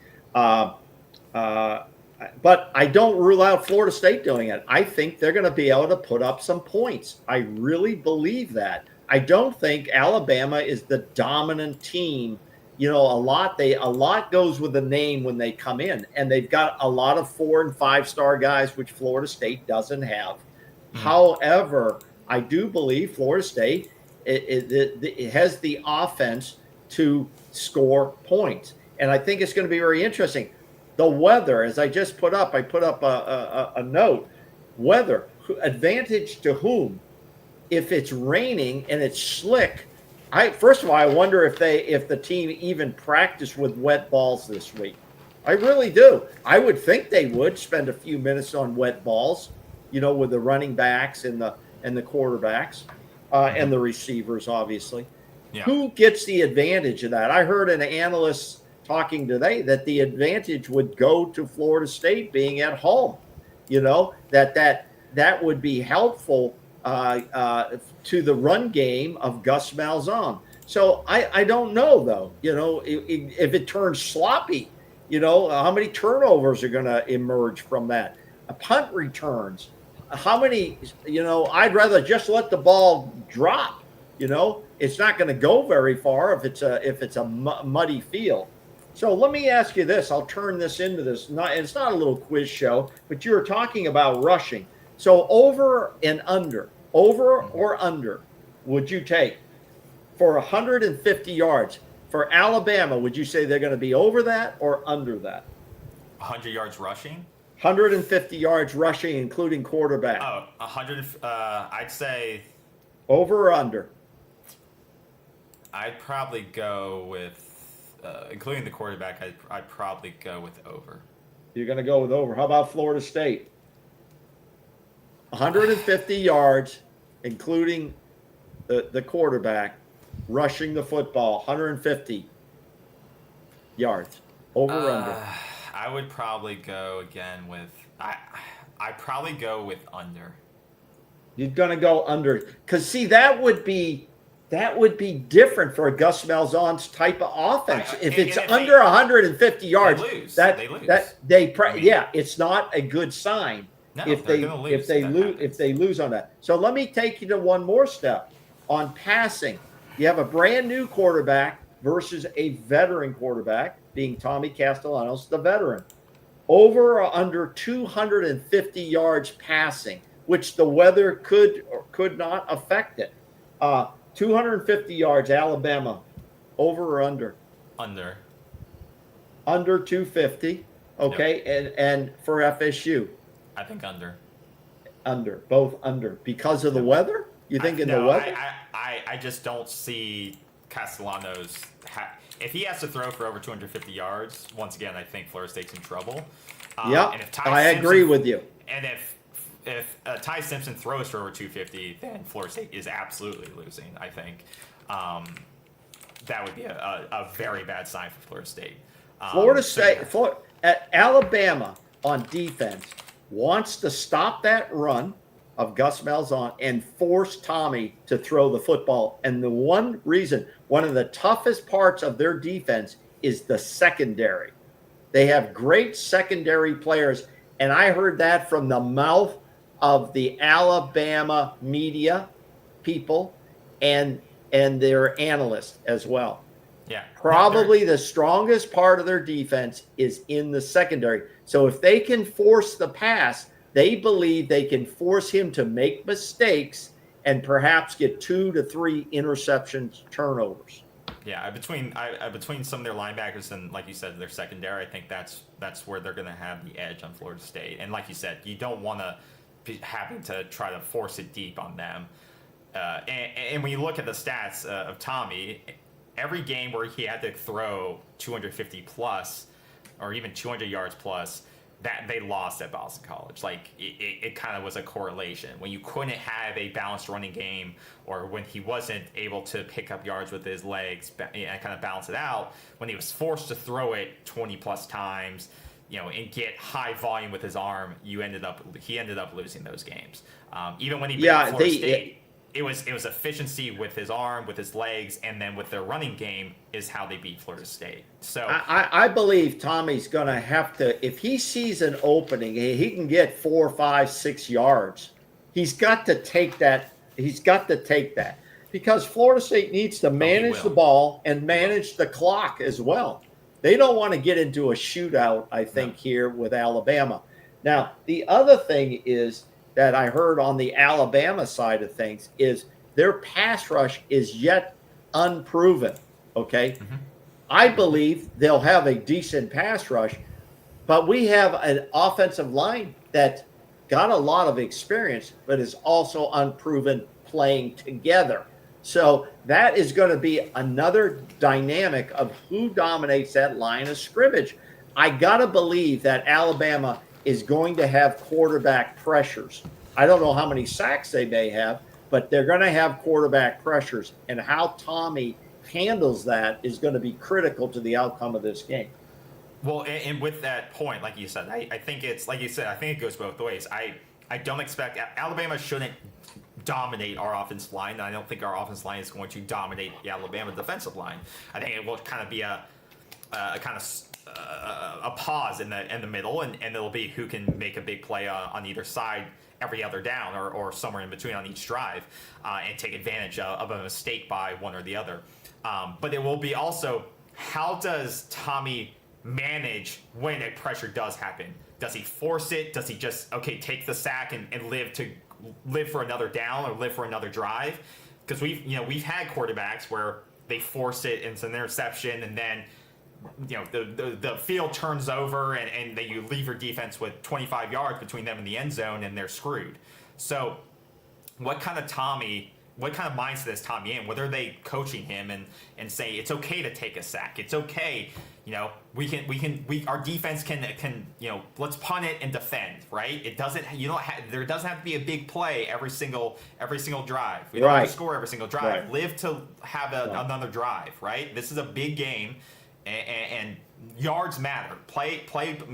C: But I don't rule out Florida State doing it. I think they're going to be able to put up some points. I really believe that. I don't think Alabama is the dominant team. A lot goes with the name when they come in, and they've got a lot of 4- and 5-star guys, which Florida State doesn't have. Mm-hmm. However, I do believe Florida State it has the offense to score points, and I think it's going to be very interesting. The weather, as I just put up, a note. Weather, advantage to whom? If it's raining and it's slick, first of all, I wonder if the team even practiced with wet balls this week. I really do. I would think they would spend a few minutes on wet balls, with the running backs and the quarterbacks and the receivers, obviously. Yeah. Who gets the advantage of that? I heard an analyst talking today that the advantage would go to Florida State being at home. That would be helpful to the run game of Gus Malzahn. So I don't know, though. If it turns sloppy, how many turnovers are going to emerge from that? Punt returns. How many? I'd rather just let the ball drop. It's not going to go very far if it's a muddy field. So let me ask you this. I'll turn this into this. It's not a little quiz show, but you were talking about rushing. So over or under, would you take for 150 yards? For Alabama, would you say they're going to be over that or under that?
B: 100 yards rushing?
C: 150 yards rushing, including quarterback.
B: 100. I'd say
C: over or under?
B: I'd probably go with, including the quarterback, I'd probably go with over.
C: You're going to go with over. How about Florida State? 150 yards, including the quarterback, rushing the football, 150 yards. Over or under?
B: I would probably go again with I'd probably go with under.
C: You're going to go under, because see, that would be different for a Gus Malzahn's type of offense. If it's under 150 yards,
B: they lose.
C: It's not a good sign.
B: No,
C: if they lose on that. So let me take you to one more step on passing. You have a brand new quarterback versus a veteran quarterback, being Tommy Castellanos, the veteran. Over or under 250 yards passing, which the weather could or could not affect it. 250 yards, Alabama. Over or under?
B: Under.
C: Under 250. Okay, yep. And for FSU?
B: I think under.
C: Under, both under. Because of the weather? You think the weather?
B: I just don't see Castellanos. if he has to throw for over 250 yards, once again, I think Florida State's in trouble.
C: Yeah,
B: and if Ty
C: I agree with you.
B: And if Ty Simpson throws for over 250, then Florida State is absolutely losing. I think that would be a very bad sign for Florida State.
C: Florida State, Alabama on defense wants to stop that run of Gus Malzahn and force Tommy to throw the football. And the one of the toughest parts of their defense is the secondary. They have great secondary players. And I heard that from the mouth of the Alabama media people and their analysts as well.
B: Yeah.
C: Probably the strongest part of their defense is in the secondary. So if they can force the pass, they believe they can force him to make mistakes and perhaps get 2 to 3 interceptions, turnovers.
B: Yeah, between some of their linebackers and, like you said, their secondary, I think that's where they're going to have the edge on Florida State. And like you said, you don't want to be having to try to force it deep on them. And when you look at the stats of Tommy, every game where he had to throw 250 plus or even 200 yards plus, that they lost at Boston College. Like it kind of was a correlation when you couldn't have a balanced running game, or when he wasn't able to pick up yards with his legs and kind of balance it out. When he was forced to throw it 20 plus times, and get high volume with his arm, he ended up losing those games. Even when he beat Florida State. It was efficiency with his arm, with his legs, and then with their running game is how they beat Florida State. So
C: I believe Tommy's going to have to, if he sees an opening, he can get 4, 5, 6 yards. He's got to take that. Because Florida State needs to manage the ball and manage the clock as well. They don't want to get into a shootout, I think, here with Alabama. Now, the other thing is that I heard on the Alabama side of things is their pass rush is yet unproven, okay? Mm-hmm. I believe they'll have a decent pass rush, but we have an offensive line that got a lot of experience, but is also unproven playing together. So that is going to be another dynamic of who dominates that line of scrimmage. I got to believe that Alabama is going to have quarterback pressures. I don't know how many sacks they may have, but they're going to have quarterback pressures. And how Tommy handles that is going to be critical to the outcome of this game.
B: Well, and with that point, like you said, I think it's, like you said, I think it goes both ways. I don't expect Alabama shouldn't dominate our offensive line. And I don't think our offensive line is going to dominate the Alabama defensive line. I think it will kind of be a pause in the middle, and it'll be who can make a big play on either side every other down or somewhere in between on each drive and take advantage of a mistake by one or the other. But it will be also, how does Tommy manage when a pressure does happen? Does he force it? Does he just, take the sack and live for another down or live for another drive? Because we've had quarterbacks where they force it and it's an interception, and then the field turns over and then you leave your defense with 25 yards between them and the end zone, and they're screwed. So what kind of mindset is Tommy in? What are they coaching him and say it's okay to take a sack? It's okay, our defense can let's punt it and defend, right? It doesn't there doesn't have to be a big play every single drive. We don't have to score every single drive.
C: Right.
B: Live to have another drive, right? This is a big game. And yards matter. Play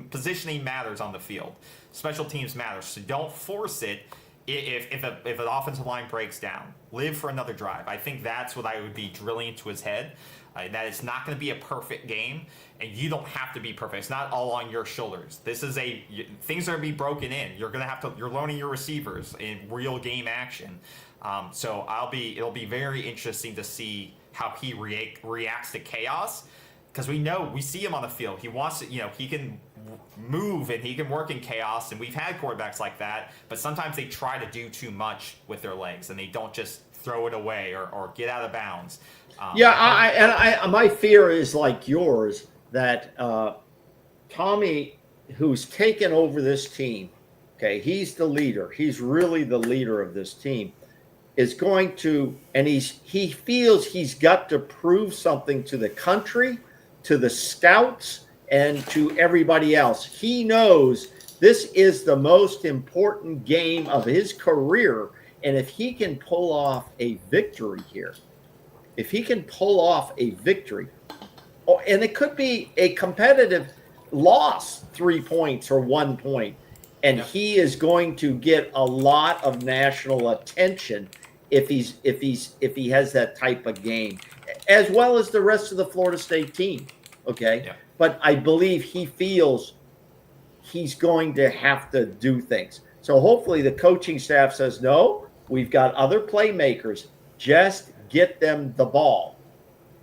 B: positioning matters on the field. Special teams matters. So don't force it if an offensive line breaks down. Live for another drive. I think that's what I would be drilling into his head. That it's not going to be a perfect game, and you don't have to be perfect. It's not all on your shoulders. Things are going to be broken in. You're learning your receivers in real game action. So it'll be very interesting to see how he reacts to chaos. Because we see him on the field. He wants to, he can move and he can work in chaos. And we've had quarterbacks like that. But sometimes they try to do too much with their legs and they don't just throw it away or get out of bounds.
C: My fear is like yours, that Tommy, who's taken over this team, okay, he's the leader. He's really the leader of this team. is going to, and he feels he's got to prove something to the country, to the scouts, and to everybody else. He knows this is the most important game of his career. And if he can pull off a victory here, if he can pull off a victory, and it could be a competitive loss, 3 points or 1 point, and he is going to get a lot of national attention if he has that type of game, as well as the rest of the Florida State team. Okay, but I believe he feels he's going to have to do things. So hopefully the coaching staff says, no, we've got other playmakers. Just get them the ball.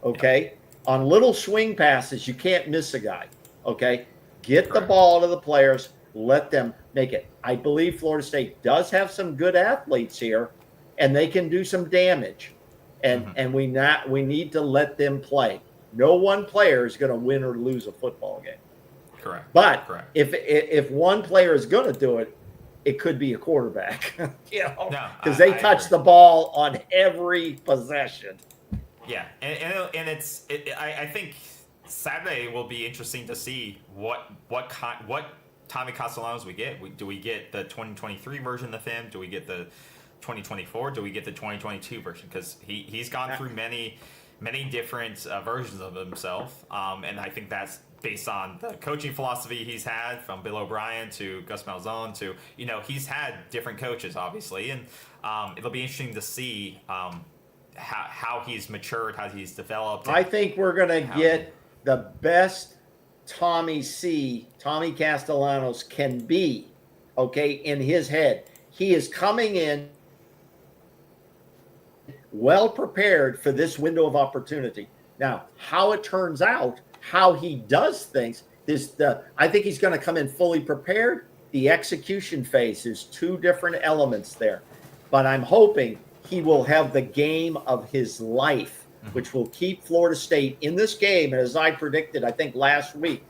C: Okay. On little swing passes, you can't miss a guy. Okay. Get the ball to the players. Let them make it. I believe Florida State does have some good athletes here, and they can do some damage. And we need to let them play. No one player is going to win or lose a football game.
B: Correct.
C: But if one player is going to do it, it could be a quarterback. Because they touch the ball on every possession.
B: Yeah, and I think Saturday will be interesting to see what Tommy Castellanos we get. Do we get the 2023 version of him? Do we get the 2024? Do we get the 2022 version? Because he's gone through many different versions of himself, and I think that's based on the coaching philosophy he's had, from Bill O'Brien to Gus Malzahn to, he's had different coaches, obviously, and it'll be interesting to see how he's matured, how he's developed.
C: I think we're going to get the best Tommy Castellanos can be, okay, in his head. He is coming in well prepared for this window of opportunity. Now, how it turns out, how he does things, I think he's going to come in fully prepared. The execution phase, there's two different elements there. But I'm hoping he will have the game of his life, which will keep Florida State in this game. And as I predicted, I think last week,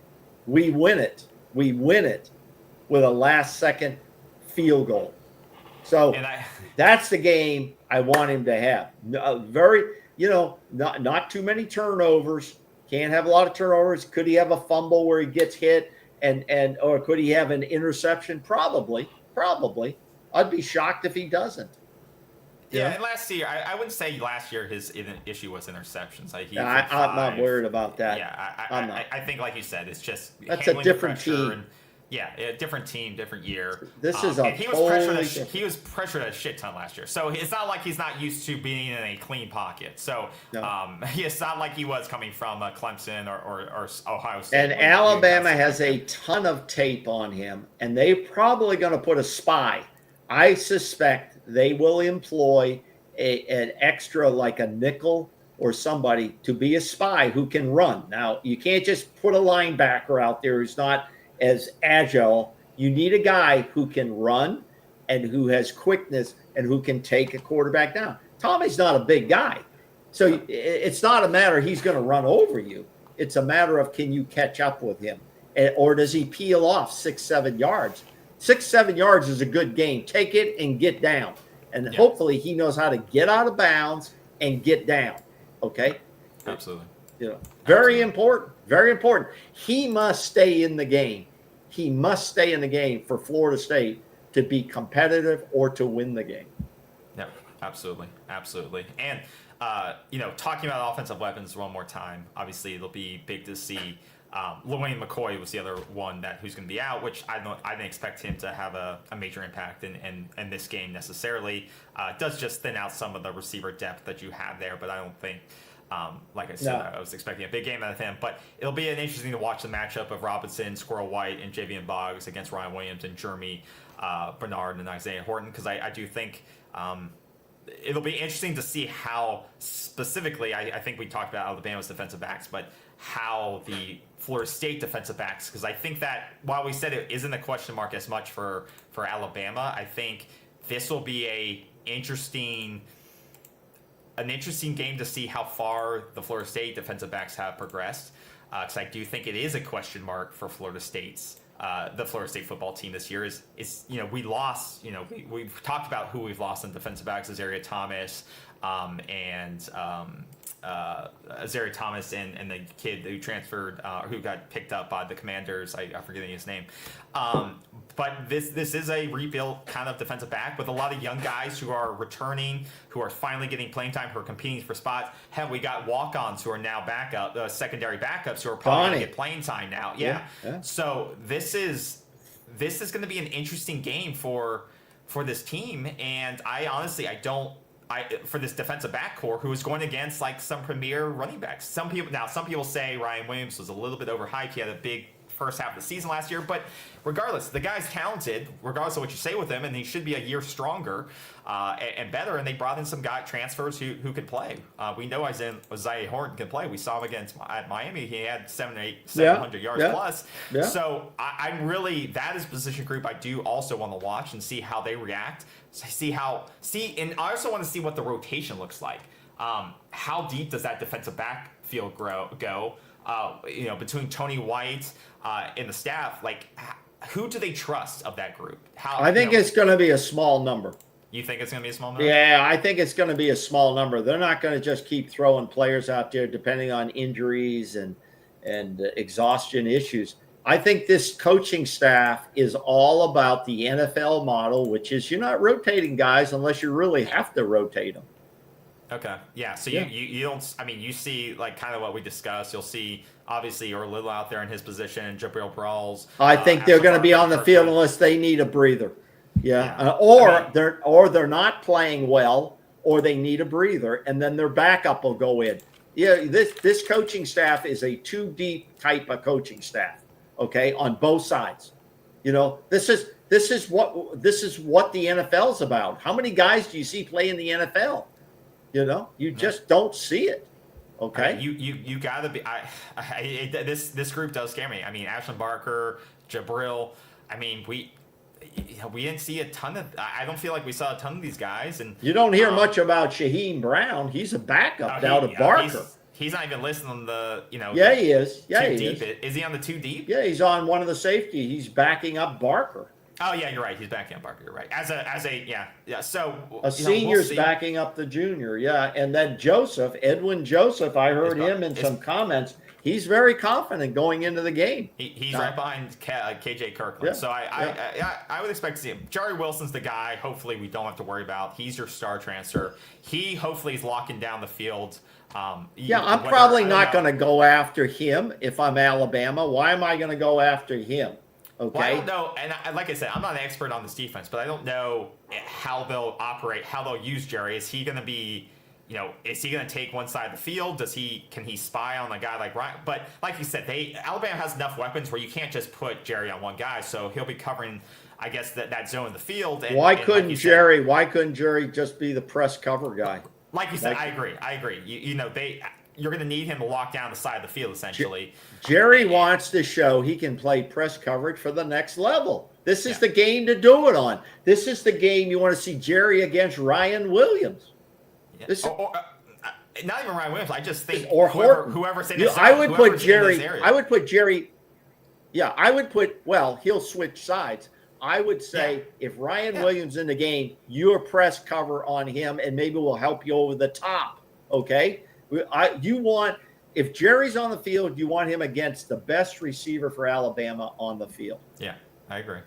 C: we win it. We win it with a last-second field goal. So that's the game I want him to have. Not too many turnovers. Can't have a lot of turnovers. Could he have a fumble where he gets hit, or could he have an interception? Probably. I'd be shocked if he doesn't.
B: Yeah, and last year, I wouldn't say last year his issue was interceptions.
C: I'm not worried about that.
B: Yeah, I think, like you said, it's just
C: that's a different team.
B: And, different team, different year.
C: This is a
B: he was pressured a shit ton last year. So it's not like he's not used to being in a clean pocket. So it's not like he was coming from Clemson or Ohio State.
C: And Alabama has a ton of tape on him, and they're probably going to put a spy. I suspect they will employ an extra, like a nickel or somebody, to be a spy who can run. Now, you can't just put a linebacker out there who's not as agile. You need a guy who can run and who has quickness and who can take a quarterback down. Tommy's not a big guy. So it's not a matter he's going to run over you. It's a matter of, can you catch up with him? Or does he peel off 6-7 yards? 6-7 yards is a good gain. Take it and get down. And hopefully he knows how to get out of bounds and get down. Okay?
B: Absolutely.
C: Very important. Very important. He must stay in the game. He must stay in the game for Florida State to be competitive or to win the game.
B: Yeah, absolutely. And, talking about offensive weapons one more time, obviously it'll be big to see. Lorraine McCoy was the other one who's going to be out, which I didn't expect him to have a major impact in this game necessarily. It does just thin out some of the receiver depth that you have there, but I don't think, like I said, I was expecting a big game out of him. But it'll be interesting to watch the matchup of Robinson, Squirrel White, and Javian Boggs against Ryan Williams and Jeremy Bernard and Isaiah Horton, because I do think it'll be interesting to see how specifically, I think we talked about Alabama's defensive backs, but how the Florida State defensive backs, because I think that while we said it isn't a question mark as much for Alabama, I think this will be an interesting game to see how far the Florida State defensive backs have progressed, because I do think it is a question mark for Florida State's the Florida State football team this year is we lost. We've talked about who we've lost in defensive backs: Azaria Thomas, and Azaria Thomas and the kid who transferred, who got picked up by the Commanders. I'm forgetting his name. But this is a rebuilt kind of defensive back with a lot of young guys who are returning, who are finally getting playing time, who are competing for spots. Hell, we got walk-ons who are now secondary backups who are probably going to get playing time now. Yeah. So this is going to be an interesting game for this team, and for this defensive back core who is going against like some premier running backs. Some people say Ryan Williams was a little bit overhyped. He had a big first half of the season last year, but regardless, the guy's talented, regardless of what you say with him, and he should be a year stronger and better. And they brought in some transfers who could play. We know Isaiah Horton can play. We saw him at Miami. He had 700 yards plus. Yeah. So I'm really, that is a position group I do also want to watch and see how they react. And I also want to see what the rotation looks like. How deep does that defensive backfield go? Between Tony White and the staff, like who do they trust of that group?
C: I think it's going to be a small number.
B: You think it's going to be a small number?
C: Yeah, I think it's going to be a small number. They're not going to just keep throwing players out there depending on injuries and exhaustion issues. I think this coaching staff is all about the NFL model, which is you're not rotating guys unless you really have to rotate them.
B: Okay. Yeah. So you don't. I mean, you see like kind of what we discussed. You'll see obviously Little out there in his position, Jabril Brawls.
C: I think they're going to be on the field unless they need a breather. Yeah. They're not playing well, or they need a breather, and then their backup will go in. Yeah. This coaching staff is a too deep type of coaching staff. Okay, on both sides. This is what the NFL's about. How many guys do you see play in the NFL? You just don't see it. Okay,
B: you got to be. This group does scare me. I mean, Ashland Barker, Jabril. I mean, we didn't see a ton of. I don't feel like we saw a ton of these guys. And
C: you don't hear much about Shaheem Brown. He's a backup now to Barker.
B: He's not even listed on the,
C: Yeah, he is. Yeah,
B: he is. Is he on the too deep?
C: Yeah, he's on one of the safety. He's backing up Barker.
B: Oh yeah, you're right. He's backing up Barker. You're right. Yeah. So
C: a senior's backing up the junior. Yeah, and then Edwin Joseph. I heard him in some comments. He's very confident going into the game.
B: He's right behind KJ Kirkland. Yeah. So I would expect to see him. Jerry Wilson's the guy. Hopefully we don't have to worry about. He's your star transfer. He hopefully is locking down the field.
C: I'm probably not going to go after him if I'm Alabama. Why am I going to go after him? Okay.
B: Well, I don't know, and like I said, I'm not an expert on this defense, but I don't know how they'll operate, how they'll use Jerry. Is he going to be, is he going to take one side of the field? Can he spy on a guy like Ryan? But like you said, Alabama has enough weapons where you can't just put Jerry on one guy, so he'll be covering, I guess, that zone of the field.
C: Why couldn't Jerry just be the press cover guy?
B: Like you said, I agree. You're going to need him to lock down the side of the field, essentially.
C: Jerry wants to show he can play press coverage for the next level. This is the game to do it on. This is the game you want to see Jerry against Ryan Williams.
B: Yeah. Not even Ryan Williams. I just think whoever's in
C: this I would put Jerry. Yeah, I would put. Well, he'll switch sides. I would say if Ryan Williams in the game, you're press cover on him, and maybe we'll help you over the top. Okay, if Jerry's on the field, you want him against the best receiver for Alabama on the field.
B: Yeah, I agree.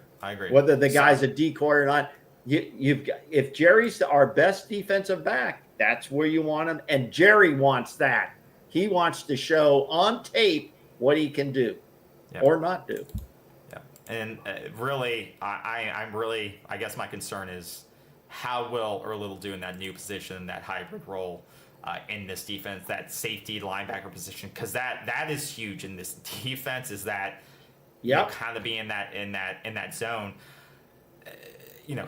C: Whether the guy's a decoy or not, if Jerry's our best defensive back, that's where you want him, and Jerry wants that. He wants to show on tape what he can do or not do.
B: And really, I guess my concern is how will Little do in that new position, that hybrid role in this defense, that safety linebacker position, because that is huge in this defense. Is that kind of be in that zone.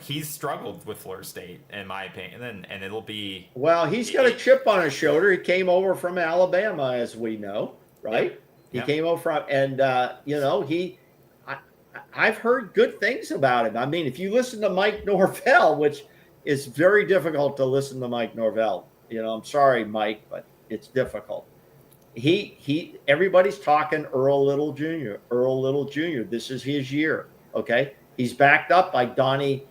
B: He's struggled with Florida State, in my opinion, and it'll be.
C: Well, he's got a chip on his shoulder. He came over from Alabama, as we know, right? He came over from, and I've heard good things about him. I mean, if you listen to Mike Norvell, which is very difficult to listen to Mike Norvell. I'm sorry, Mike, but it's difficult. everybody's talking Earl Little Jr. Earl Little Jr. This is his year. Okay. He's backed up by Donnie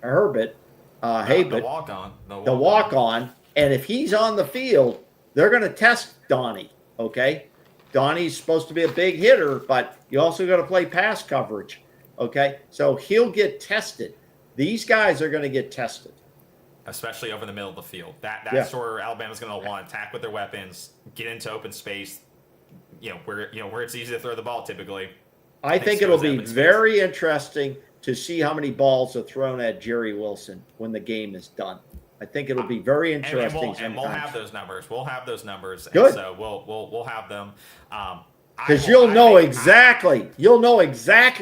C: Herbert,
B: The walk on.
C: the walk on. And if he's on the field, they're going to test Donnie. Okay. Donnie's supposed to be a big hitter, but you also got to play pass coverage. Okay. So he'll get tested. These guys are going to get tested.
B: Especially over the middle of the field. That's where Alabama's going to want to attack with their weapons, get into open space, where it's easy to throw the ball typically.
C: I think it'll be very interesting to see how many balls are thrown at Jerry Wilson when the game is done. I think it'll be very interesting.
B: And we'll have those numbers. We'll have those numbers.
C: Good.
B: And so we'll have them.
C: Because you'll know exactly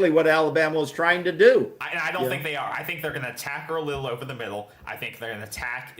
C: what Alabama was trying to do.
B: I don't think they are. I think they're going to attack her a little over the middle. I think they're going to attack,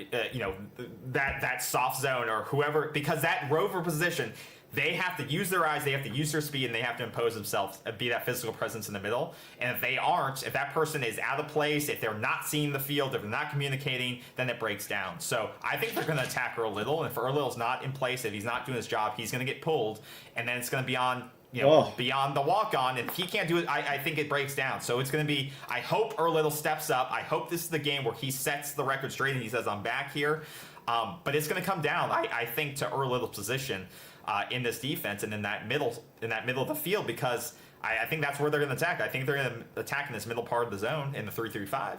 B: that soft zone or whoever, because that rover position, they have to use their eyes, they have to use their speed, and they have to impose themselves, be that physical presence in the middle. And if they aren't, if that person is out of place, if they're not seeing the field, if they're not communicating, then it breaks down. So I think they're going to attack Earl Little, and if Earl Little's not in place, if he's not doing his job, he's going to get pulled, and then it's going to be on beyond the walk-on. And if he can't do it, I think it breaks down. So it's going to be, I hope Earl Little steps up. I hope this is the game where he sets the record straight and he says, I'm back here. But it's going to come down, I think, to Earl Little's position in this defense and in that middle of the field, because I think that's where they're going to attack. I think they're going to attack in this middle part of the zone in the 3-3-5.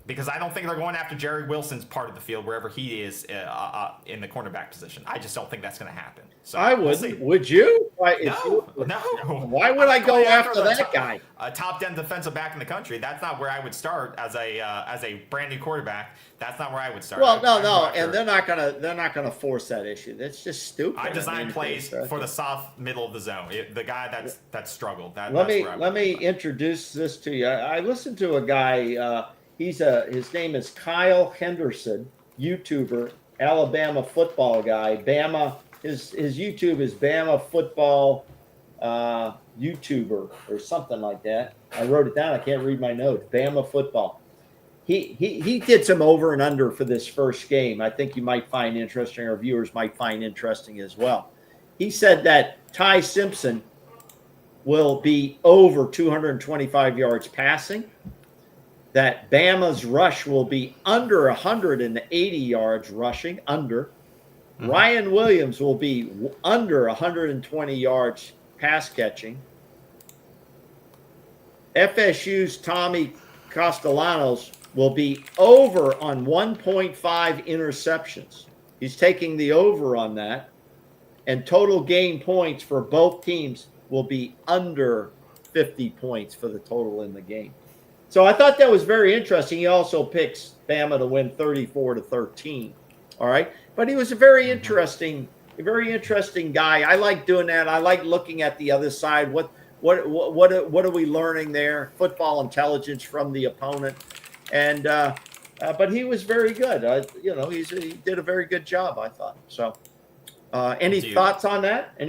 B: Because I don't think they're going after Jerry Wilson's part of the field, wherever he is in the cornerback position. I just don't think that's going to happen. So
C: I wouldn't. Would you?
B: No.
C: Why would I go after that guy?
B: A top 10 defensive back in the country. That's not where I would start as a brand new quarterback. That's not where I would start.
C: Well, no, and they're not gonna force that issue. That's just stupid.
B: I design plays for the soft middle of the zone. The guy that's struggled.
C: Let me introduce this to you. I listened to a guy. His name is Kyle Henderson, YouTuber, Alabama football guy. Bama. His YouTube is Bama football YouTuber or something like that. I wrote it down. I can't read my notes. Bama football. He did some over and under for this first game. I think you might find interesting. Our viewers might find interesting as well. He said that Ty Simpson will be over 225 yards passing. That Bama's rush will be under 180 yards rushing, under. Mm-hmm. Ryan Williams will be under 120 yards pass catching. FSU's Tommy Castellanos will be over on 1.5 interceptions. He's taking the over on that. And total game points for both teams will be under 50 points for the total in the game. So I thought that was very interesting. He also picks Bama to win 34-13. All right. But he was a very interesting guy. I like doing that. I like looking at the other side. What are we learning there? Football intelligence from the opponent. And but he was very good. He did a very good job, I thought. So any thoughts on that?
B: I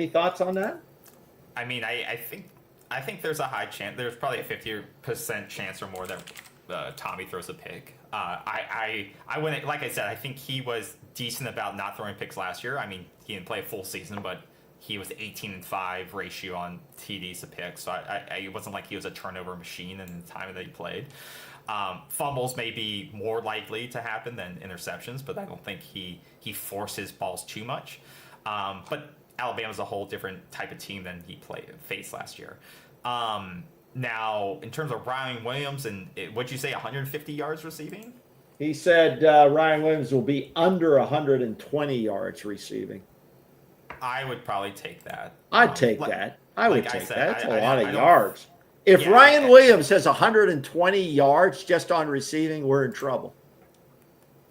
B: mean, I think there's a high chance. There's probably a 50% chance or more that Tommy throws a pick. I wouldn't, like I said, I think he was decent about not throwing picks last year. I mean, he didn't play a full season, but he was 18-5 ratio on TDs to picks. So it wasn't like he was a turnover machine in the time that he played. Fumbles may be more likely to happen than interceptions, but I don't think he forces balls too much. But Alabama's a whole different type of team than he faced last year. Now, in terms of Ryan Williams, and what'd you say, 150 yards receiving?
C: He said Ryan Williams will be under 120 yards receiving.
B: I would probably take that.
C: I'd take that. I would take that. That's a lot of yards. If Ryan Williams has 120 yards just on receiving, we're in trouble.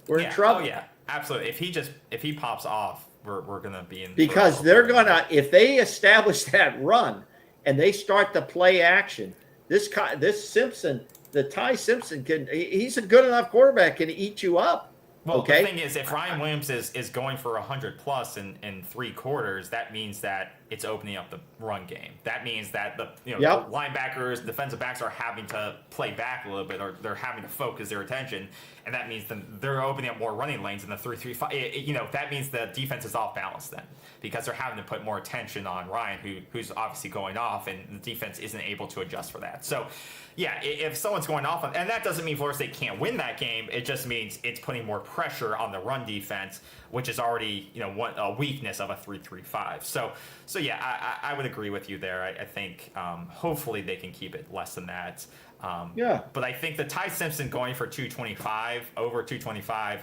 C: We're in trouble.
B: Oh, yeah, absolutely. If he pops off, we're going to be in.
C: Because they're going to, if they establish that run and they start to play action, this Simpson, the Ty Simpson, he's a good enough quarterback, can eat you up.
B: Well,
C: okay?
B: The thing is, if Ryan Williams is going for 100 plus in 3 quarters, that means that it's opening up the run game. That means that the
C: Yep.
B: the linebackers, defensive backs are having to play back a little bit, or they're having to focus their attention, and that means then they're opening up more running lanes in the 3-3-5. That means the defense is off balance then, because they're having to put more attention on Ryan, who's obviously going off, and the defense isn't able to adjust for that. So, yeah, if someone's going off, and that doesn't mean Florida State can't win that game. It just means it's putting more pressure on the run defense, which is already a weakness of a 3-3-5. So yeah, I would agree with you there. I think hopefully they can keep it less than that.
C: Yeah.
B: But I think the Ty Simpson going for 225 over 225.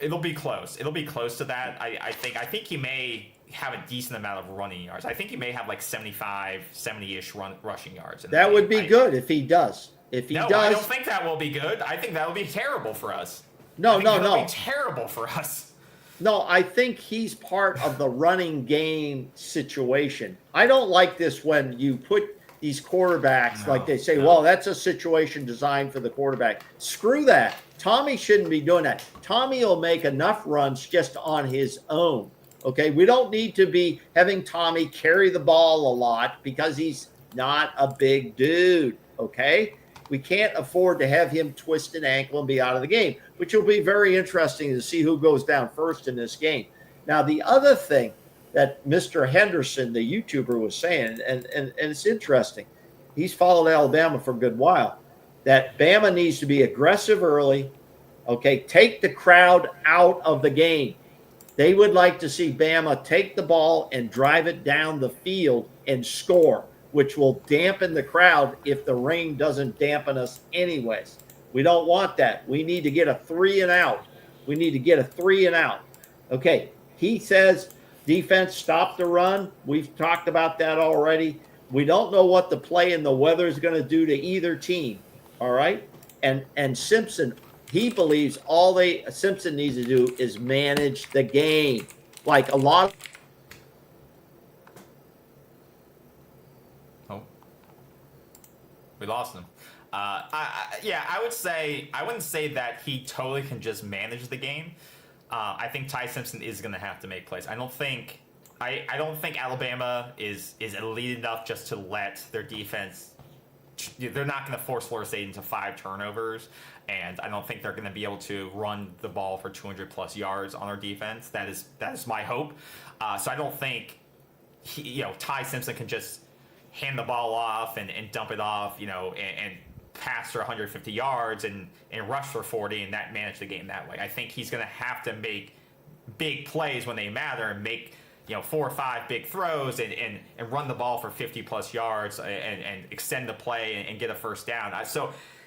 B: It'll be close. It'll be close to that. I think he may have a decent amount of running yards. I think he may have like 75, 70-ish rushing yards.
C: That would be good if he does. If he
B: no,
C: does.
B: I don't think that will be good. I think that will be terrible for us.
C: No.
B: Be terrible for us.
C: No, I think he's part of the running game situation. I don't like this when you put these quarterbacks, like they say, well, that's a situation designed for the quarterback. Screw that. Tommy shouldn't be doing that. Tommy will make enough runs just on his own. Okay, we don't need to be having Tommy carry the ball a lot because he's not a big dude. Okay, we can't afford to have him twist an ankle and be out of the game, which will be very interesting to see who goes down first in this game. Now, the other thing that Mr. Henderson, the YouTuber, was saying, and it's interesting, he's followed Alabama for a good while, that Bama needs to be aggressive early. Okay, take the crowd out of the game. They would like to see Bama take the ball and drive it down the field and score, which will dampen the crowd if the rain doesn't dampen us anyways. We don't want that. We need to get a 3 and out. We need to get a 3 and out. Okay, he says defense stop the run. We've talked about that already. We don't know what the play and the weather is going to do to either team. All right? And Simpson, he believes all Simpson needs to do is manage the game. Like a lot of
B: we lost him. I wouldn't say that he totally can just manage the game. I think Ty Simpson is going to have to make plays. I don't think Alabama is elite enough just to let their defense. They're not going to force Florida State into 5 turnovers, and I don't think they're going to be able to run the ball for 200 plus yards on our defense. That is my hope. So I don't think Ty Simpson can just hand the ball off and dump it off, and pass for 150 yards and rush for 40 and that manage the game that way. I think he's going to have to make big plays when they matter and make 4 or 5 big throws and run the ball for 50 plus yards and extend the play and get a first down.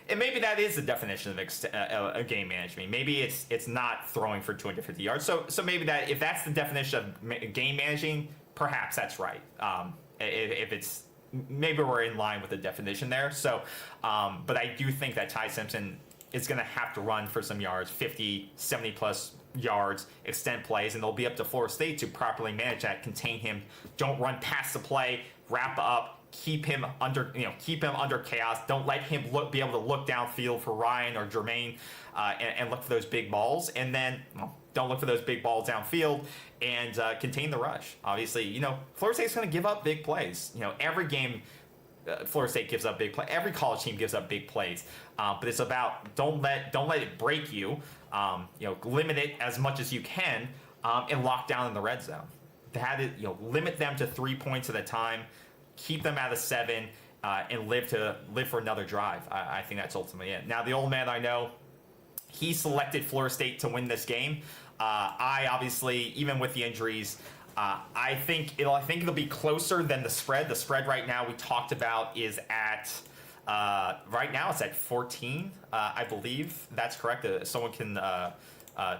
B: And maybe that is the definition of game management. Maybe it's not throwing for 250 yards. So maybe that if that's the definition of game managing, perhaps that's right. If it's maybe we're in line with the definition there. So, but I do think that Ty Simpson is going to have to run for some yards, 50, 70 plus yards, extend plays, and they'll be up to Florida State to properly manage that, contain him, don't run past the play, wrap up, keep him under chaos. Don't let him be able to look downfield for Ryan or Jermaine and look for those big balls. And then don't look for those big balls downfield and contain the rush. Obviously, Florida State's going to give up big plays. Every game Florida State gives up big plays. Every college team gives up big plays. But it's about don't let it break you. Limit it as much as you can and lock down in the red zone. Limit them to 3 points at a time. Keep them out of 7 and live for another drive. I think that's ultimately it. Now, the old man I know, he selected Florida State to win this game. I obviously, even with the injuries, I think it'll be closer than the spread. The spread right now we talked about is at right now it's at 14. I believe that's correct. Someone can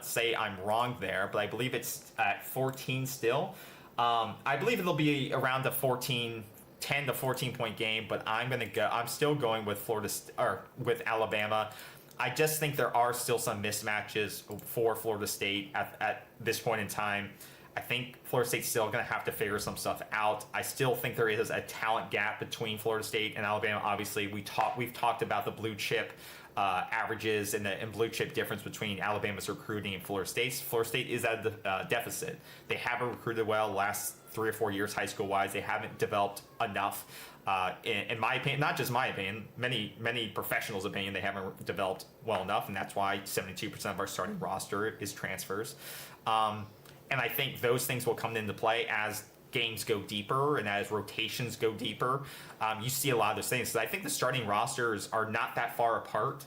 B: say I'm wrong there, but I believe it's at 14 still. I believe it'll be around the 10 to 14 point game, but I'm still going with with Alabama. I just think there are still some mismatches for Florida State at this point in time. I think Florida State's still going to have to figure some stuff out. I still think there is a talent gap between Florida State and Alabama. Obviously, we've talked about the blue chip averages and the blue chip difference between Alabama's recruiting and Florida State's. Florida State is at a deficit. They haven't recruited well the last 3 or 4 years high school wise. They haven't developed enough. In my opinion, not just my opinion, many professionals' opinion, they haven't developed well enough, and that's why 72% of our starting roster is transfers. And I think those things will come into play as games go deeper and as rotations go deeper. You see a lot of those things. So I think the starting rosters are not that far apart,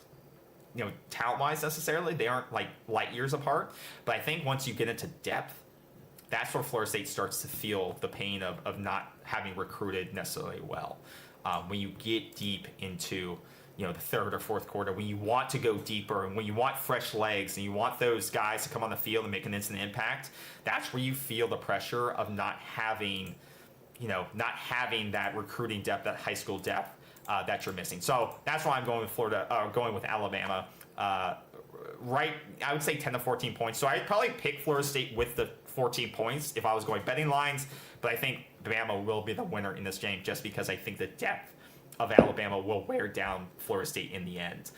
B: talent-wise necessarily. They aren't like light years apart. But I think once you get into depth, that's where Florida State starts to feel the pain of not having recruited necessarily well. When you get deep into the third or fourth quarter, when you want to go deeper and when you want fresh legs and you want those guys to come on the field and make an instant impact, that's where you feel the pressure of not having that recruiting depth, that high school depth that you're missing. So that's why I'm going with going with Alabama. Right, I would say 10 to 14 points. So I'd probably pick Florida State with the 14 points if I was going betting lines, but I think Bama will be the winner in this game just because I think the depth of Alabama will wear down Florida State in the end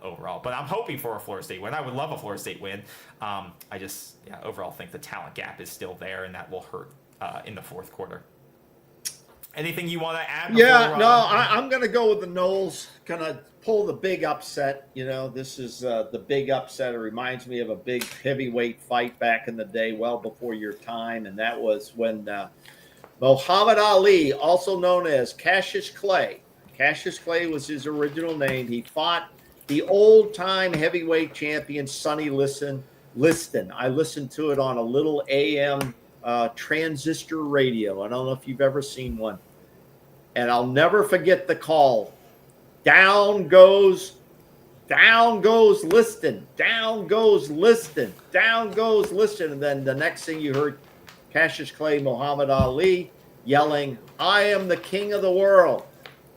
B: overall. But I'm hoping for a Florida State win. I would love a Florida State win. I just overall think the talent gap is still there, and that will hurt in the fourth quarter. Anything you want to add?
C: I'm going to go with the Noles. Going to pull the big upset. This is the big upset. It reminds me of a big heavyweight fight back in the day, well before your time, and that was when Muhammad Ali, also known as Cassius Clay. Cassius Clay was his original name. He fought the old-time heavyweight champion, Sonny Liston. I listened to it on a little AM transistor radio. I don't know if you've ever seen one. And I'll never forget the call. Down goes Liston. Down goes Liston. Down goes Liston. And then the next thing you heard, Cassius Clay, Muhammad Ali yelling, "I am the king of the world."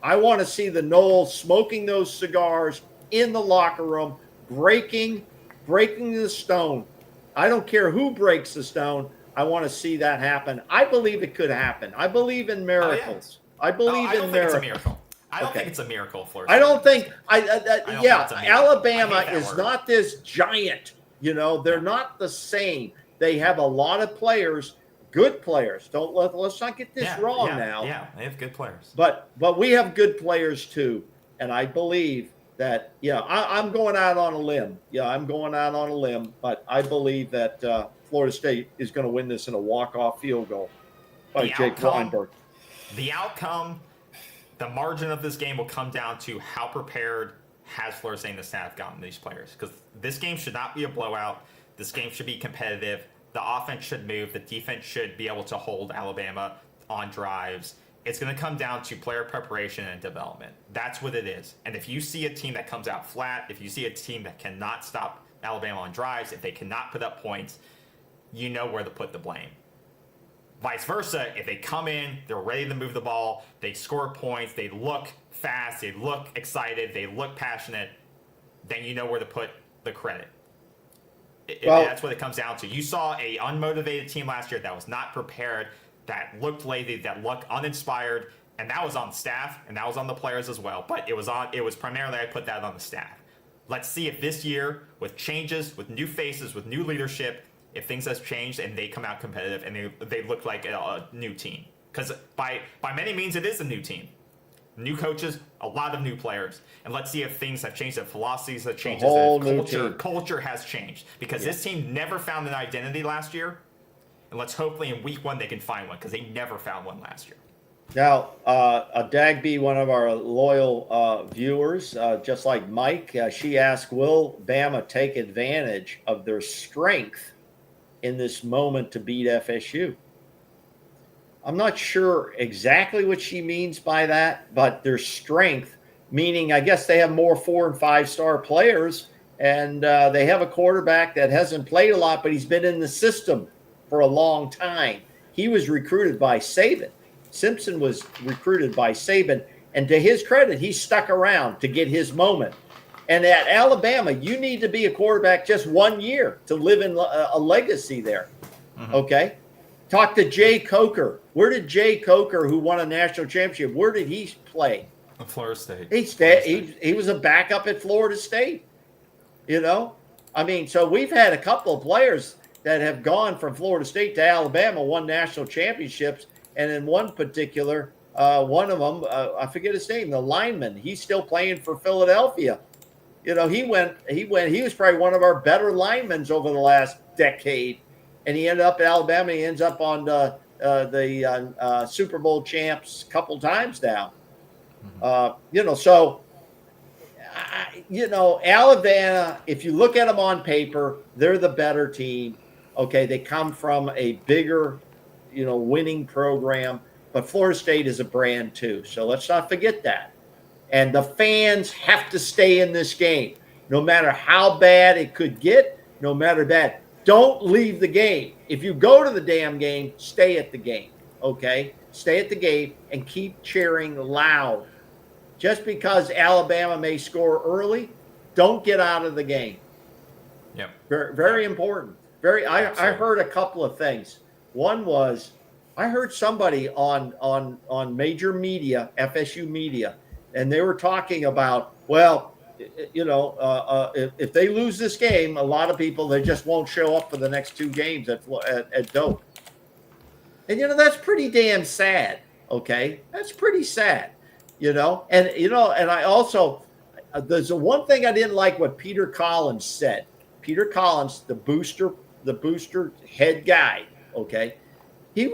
C: I want to see the Noles smoking those cigars in the locker room, breaking the stone. I don't care who breaks the stone. I want to see that happen. I believe it could happen. I believe in miracles. I believe in miracles.
B: It's a miracle. I don't think it's a miracle for.
C: I don't think. Alabama is not this giant. They're not the same. They have a lot of players. Good players. Let's not get this wrong now.
B: Yeah, they have good players.
C: But we have good players too, and I believe that. I'm going out on a limb. I'm going out on a limb, but I believe that Florida State is going to win this in a walk-off field goal by Jake Weinberg.
B: The outcome, the margin of this game will come down to how prepared has Florida State and the staff gotten these players, because this game should not be a blowout. This game should be competitive. The offense should move. The defense should be able to hold Alabama on drives. It's going to come down to player preparation and development. That's what it is. And if you see a team that comes out flat, if you see a team that cannot stop Alabama on drives, if they cannot put up points, you know where to put the blame. Vice versa, if they come in, they're ready to move the ball, they score points, they look fast, they look excited, they look passionate, then you know where to put the credit. That's what it comes down to. You saw an unmotivated team last year that was not prepared, that looked lazy, that looked uninspired, and that was on staff, and that was on the players as well. But it was primarily, I put that on the staff. Let's see if this year, with changes, with new faces, with new leadership, if things have changed and they come out competitive and they look like a new team. Because by many means, it is a new team. New coaches, a lot of new players. And let's see if things have changed, if philosophies have changed, if culture has changed. Because this team never found an identity last year. And let's hopefully in week one they can find one, because they never found one last year.
C: Now, Dagby, one of our loyal viewers, just like Mike, she asked, will Bama take advantage of their strength in this moment to beat FSU? I'm not sure exactly what she means by that, but their strength, meaning I guess they have more 4- and 5-star players, and they have a quarterback that hasn't played a lot, but he's been in the system for a long time. He was recruited by Saban. Simpson was recruited by Saban, and to his credit, he stuck around to get his moment. And at Alabama, you need to be a quarterback just 1 year to live in a legacy there. Mm-hmm. Okay? Talk to Jay Coker. Where did Jay Coker, who won a national championship, where did he play?
B: Florida State.
C: He was a backup at Florida State. I mean, so we've had a couple of players that have gone from Florida State to Alabama, won national championships, and in one particular, one of them, I forget his name, the lineman, he's still playing for Philadelphia. He was probably one of our better linemen over the last decade, and he ended up at Alabama. He ends up on the Super Bowl champs a couple times now. Alabama, if you look at them on paper, they're the better team. Okay, they come from a bigger, winning program, but Florida State is a brand too. So let's not forget that. And the fans have to stay in this game, no matter how bad it could get, no matter that. Don't leave the game. If you go to the damn game, stay at the game. Okay, stay at the game and keep cheering loud. Just because Alabama may score early, don't get out of the game.
B: Yep.
C: Very, very important. I heard a couple of things. One was I heard somebody on major media, FSU media, and they were talking about, if they lose this game, a lot of people, they just won't show up for the next two games at Doak. And, that's pretty damn sad. Okay. That's pretty sad. And I also, there's the one thing I didn't like what Peter Collins said. Peter Collins, the booster head guy. Okay. He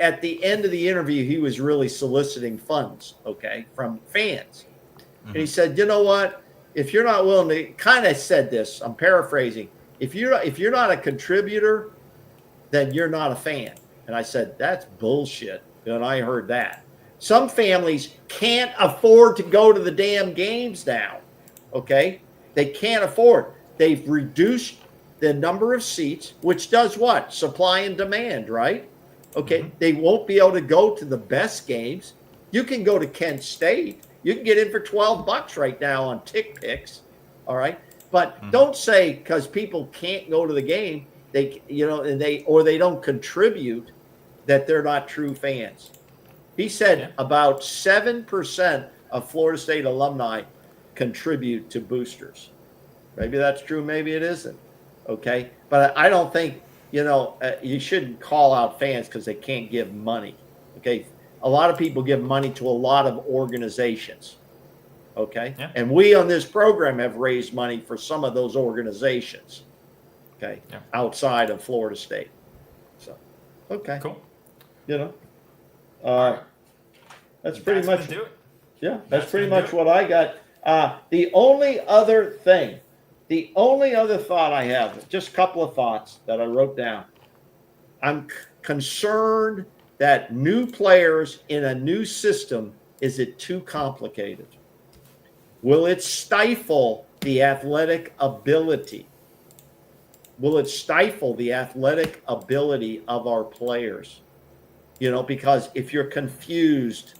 C: at the end of the interview, he was really soliciting funds. Okay. From fans. Mm-hmm. And he said, you know what, if you're not willing to, kind of said this, I'm paraphrasing. If you're not a contributor, then you're not a fan. And I said, that's bullshit. And I heard that. Some families can't afford to go to the damn games now, okay? They can't afford. They've reduced the number of seats, which does what? Supply and demand, right? Okay, mm-hmm. They won't be able to go to the best games. You can go to Kent State. You can get in for $12 right now on Tick Picks, all right? But mm-hmm. Don't say because people can't go to the game, they don't contribute, that they're not true fans. He said about 7% of Florida State alumni contribute to boosters. Maybe that's true. Maybe it isn't. Okay. But I don't think, you shouldn't call out fans because they can't give money. Okay. A lot of people give money to a lot of organizations. Okay. Yeah. And we on this program have raised money for some of those organizations. Okay. Yeah. Outside of Florida State. So, okay.
B: Cool.
C: That's pretty much do it. Yeah, that's pretty much what I got. The only other thought I have, just a couple of thoughts that I wrote down. I'm concerned that new players in a new system, is it too complicated? Will it stifle the athletic ability? Will it stifle the athletic ability of our players? Because if you're confused,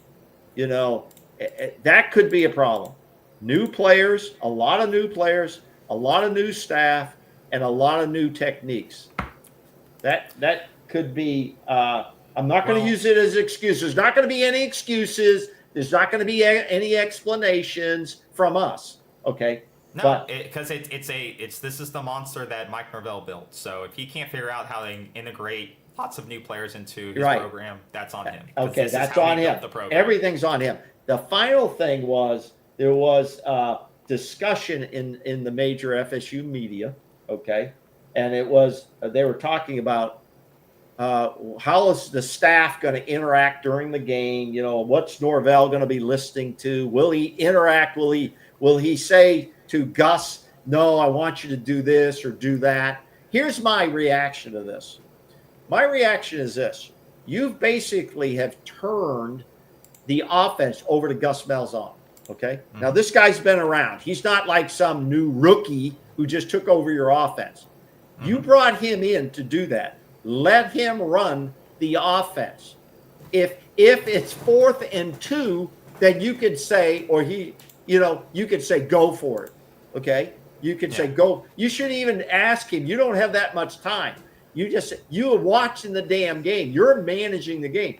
C: that could be a problem. New players, a lot of new staff, and a lot of new techniques. That could be, I'm not going to use it as excuses. There's not going to be any excuses. There's not going to be any explanations from us. Okay.
B: No, because this is the monster that Mike Norvell built. So if he can't figure out how to integrate lots of new players into his program, that's on him.
C: Okay, that's on him. Everything's on him. The final thing was there was discussion in the major FSU media, okay, and they were talking about how is the staff going to interact during the game? What's Norvell going to be listening to? Will he interact? Will he say to Gus, "No, I want you to do this or do that"? Here's my reaction to this. My reaction is this. You basically have turned the offense over to Gus Malzahn, okay? Mm-hmm. Now, this guy's been around. He's not like some new rookie who just took over your offense. Mm-hmm. You brought him in to do that. Let him run the offense. If it's 4th and 2, then you could say, you could say, go for it, okay? You could say, go. You shouldn't even ask him. You don't have that much time. You are watching the damn game. You're managing the game.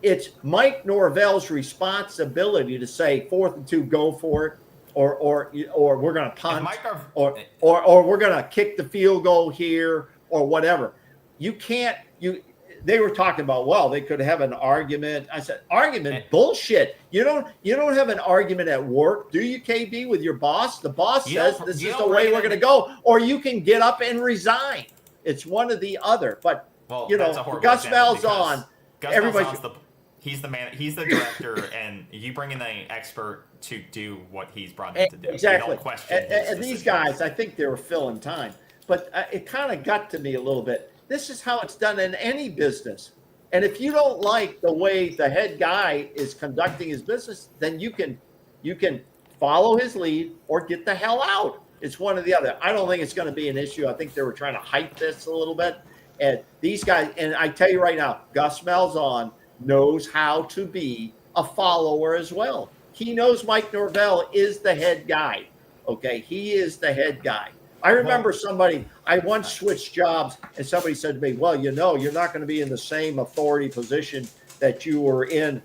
C: It's Mike Norvell's responsibility to say 4th and 2, go for it, or we're going to punt, or we're going to kick the field goal here, or whatever. You can't. They were talking about, well, they could have an argument. I said, argument, bullshit. You don't have an argument at work, do you, KB, with your boss? The boss says this is the way we're going to go, or you can get up and resign. It's one or the other. But Gus Malzahn,
B: he's the man. He's the director, and you bring in an expert to do what he's brought in to do.
C: Exactly.
B: You don't question
C: and these guys, I think they were filling time, but it kind of got to me a little bit. This is how it's done in any business. And if you don't like the way the head guy is conducting his business, then you can follow his lead or get the hell out. It's one or the other. I don't think it's going to be an issue. I think they were trying to hype this a little bit. And these guys, and I tell you right now, Gus Malzahn knows how to be a follower as well. He knows Mike Norvell is the head guy. Okay, he is the head guy. I remember I once switched jobs, and somebody said to me, well, you're not going to be in the same authority position that you were in.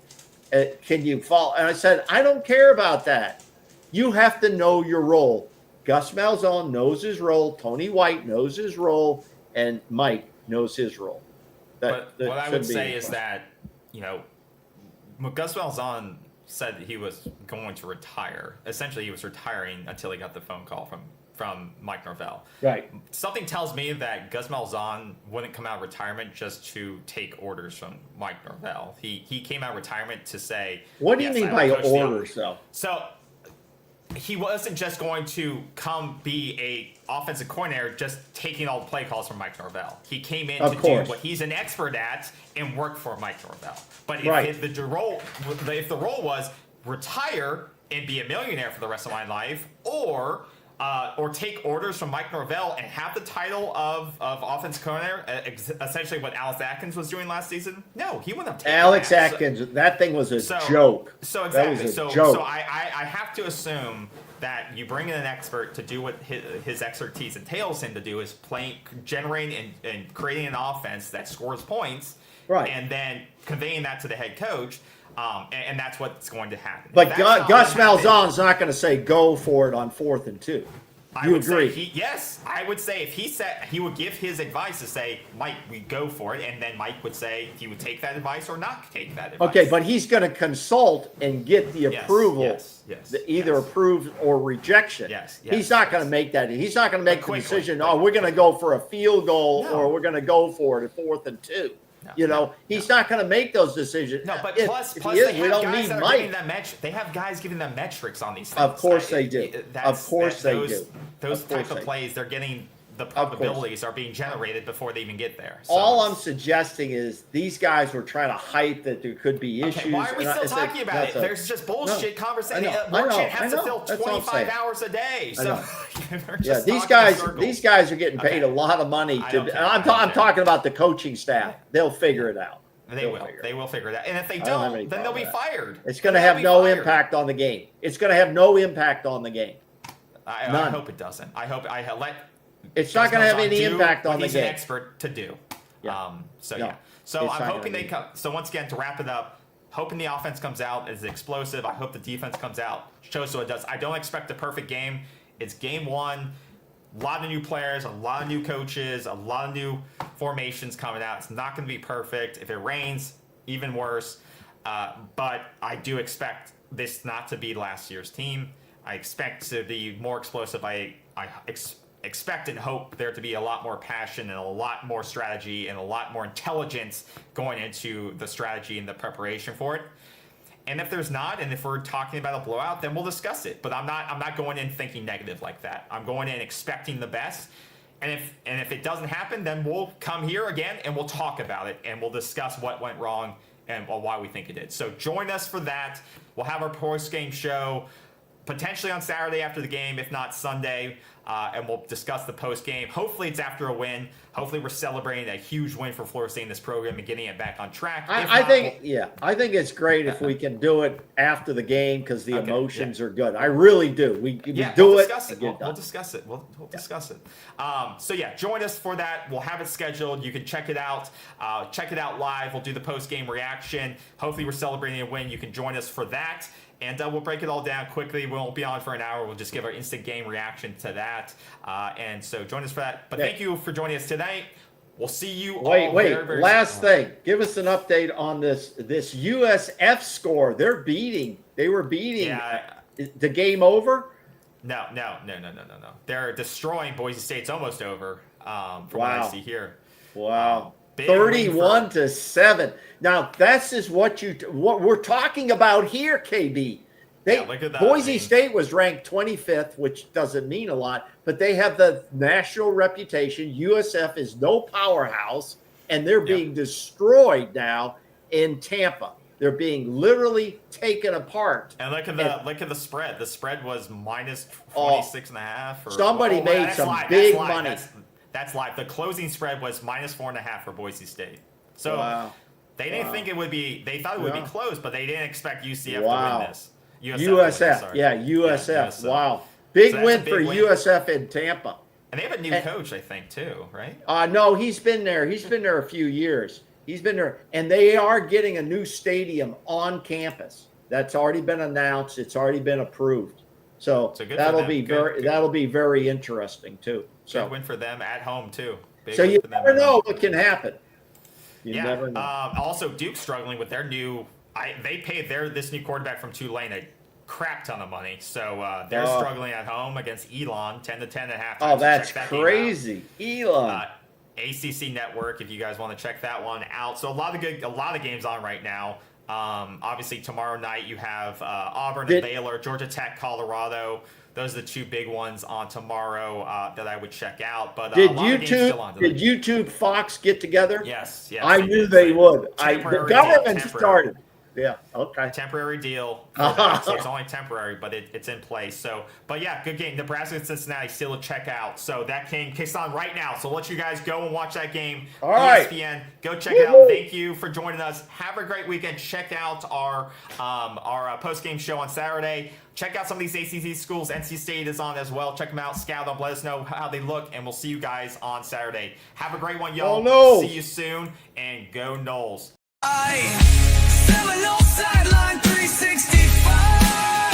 C: Can you follow? And I said, I don't care about that. You have to know your role. Gus Malzahn knows his role. Tony White knows his role. And Mike knows his role.
B: But what I would say is that, Gus Malzahn said he was going to retire. Essentially, he was retiring until he got the phone call from Mike Norvell.
C: Right.
B: Something tells me that Gus Malzahn wouldn't come out of retirement just to take orders from Mike Norvell. He came out of retirement to say,
C: what do you mean by orders, though?
B: So he wasn't just going to come be a offensive coordinator just taking all the play calls from Mike Norvell. He came in to do what he's an expert at and work for Mike Norvell. But if the role was retire and be a millionaire for the rest of my life, or take orders from Mike Norvell and have the title of offensive coordinator, essentially what Alex Atkins was doing last season. No, he wouldn't have taken
C: Alex Atkins. That thing was a joke.
B: So exactly.
C: That was a joke.
B: So I have to assume that you bring in an expert to do what his expertise entails him to do, is generating and creating an offense that scores points,
C: right,
B: and then conveying that to the head coach. And that's what's going to happen.
C: But Gus Malzahn's not going to say go for it on 4th and 2. You agree?
B: Yes, I would say if he said, he would give his advice to say, Mike, we go for it, and then Mike would say if he would take that advice or not take that advice.
C: Okay, but he's going to consult and get the approval, either approved or rejection.
B: Yes.
C: He's not going to make that. He's not going to make the decision. We're going to go for a field goal, or we're going to go for it at 4th and 2. He's not going to make those decisions.
B: No, but plus we don't need Mike. They have guys giving them metrics on these things.
C: Of course they do.
B: Those type of plays, they're getting the probabilities are being generated before they even get there. So
C: all I'm suggesting is these guys were trying to hype that there could be issues.
B: Okay, why are we still talking about it? There's just bullshit conversation. Merchant has to fill 25 hours a day. So
C: these guys are getting paid a lot of money. I'm talking about the coaching staff. They'll figure it out.
B: They will figure it out. And if they don't, then they'll be fired.
C: It's going to have no impact on the game. It's going to have no impact on the game.
B: I hope it doesn't. It's
C: not going to have any impact on the game.
B: He's an expert to do. So I'm hoping they come. So once again, to wrap it up, hoping the offense comes out as explosive. I hope the defense comes out, shows what it does. I don't expect a perfect game. It's game one. A lot of new players, a lot of new coaches, a lot of new formations coming out. It's not going to be perfect. If it rains, even worse. But I do expect this not to be last year's team. I expect to be more explosive. I expect and hope there to be a lot more passion and a lot more strategy and a lot more intelligence going into the strategy and the preparation for it. And if there's not, and if we're talking about a blowout, then we'll discuss it. But I'm not going in thinking negative like that. I'm going in expecting the best. And if it doesn't happen, then we'll come here again and we'll talk about it and we'll discuss what went wrong and why we think it did. So join us for that. We'll have our post-game show potentially on Saturday after the game, if not Sunday, and we'll discuss the post game. Hopefully it's after a win. Hopefully we're celebrating a huge win for Florida State in this program and getting it back on track.
C: I think it's great if we can do it after the game because the emotions are good. I really do. We do
B: we'll
C: it.
B: Discuss it. We'll discuss it. We'll discuss it. So yeah, join us for that. We'll have it scheduled. You can check it out. Check it out live. We'll do the post game reaction. Hopefully we're celebrating a win. You can join us for that. And we'll break it all down quickly. We won't be on for an hour. We'll just give our instant game reaction to that. And so join us for that. But thank you for joining us tonight. We'll see you all very, very
C: last
B: soon.
C: thing. Give us an update on this USF score. They were beating. The game over?
B: No. They're destroying Boise State. It's almost over from what I see here.
C: Wow. 31-7. Now this is what we're talking about here, KB.
B: Look at that.
C: Boise State was ranked 25th, which doesn't mean a lot, but they have the national reputation. USF is no powerhouse, and they're being destroyed now in Tampa. They're being literally taken apart.
B: And look at the spread. The spread was minus 26.5.
C: Somebody made some big money.
B: That's live. The closing spread was minus 4.5 for Boise State. So they didn't think it would be. They thought it would be close, but they didn't expect UCF to win this.
C: USF. USF. Wow, big win for USF in Tampa.
B: And they have a new coach, I think, too, right?
C: No, he's been there. He's been there a few years. He's been there, and they are getting a new stadium on campus. That's already been announced. It's already been approved. So that'll be very interesting too. So
B: good win for them at home too.
C: So you never know what can happen. You never know.
B: Also, Duke's struggling with their new. They paid this new quarterback from Tulane a crap ton of money, so they're struggling at home against Elon, 10-10 at halftime.
C: Oh, that's crazy, Elon.
B: ACC Network, if you guys want to check that one out. So a lot of games on right now. Obviously, tomorrow night you have Auburn and Baylor, Georgia Tech, Colorado. Those are the two big ones on tomorrow that I would check out. But
C: did YouTube Fox get together?
B: Yes.
C: I knew they would. The government started. Yeah. Okay.
B: Temporary deal. So it's only temporary, but it's in place. So, but yeah, good game. Nebraska and Cincinnati still to check out. So that game kicks on right now. So I'll let you guys go and watch that game.
C: All right.
B: ESPN. Go check it out. Thank you for joining us. Have a great weekend. Check out our post game show on Saturday. Check out some of these ACC schools. NC State is on as well. Check them out. Scout them. Let us know how they look, and we'll see you guys on Saturday. Have a great one, y'all.
C: Oh, no.
B: See you soon, and go Noles.
A: Seminole sideline 365.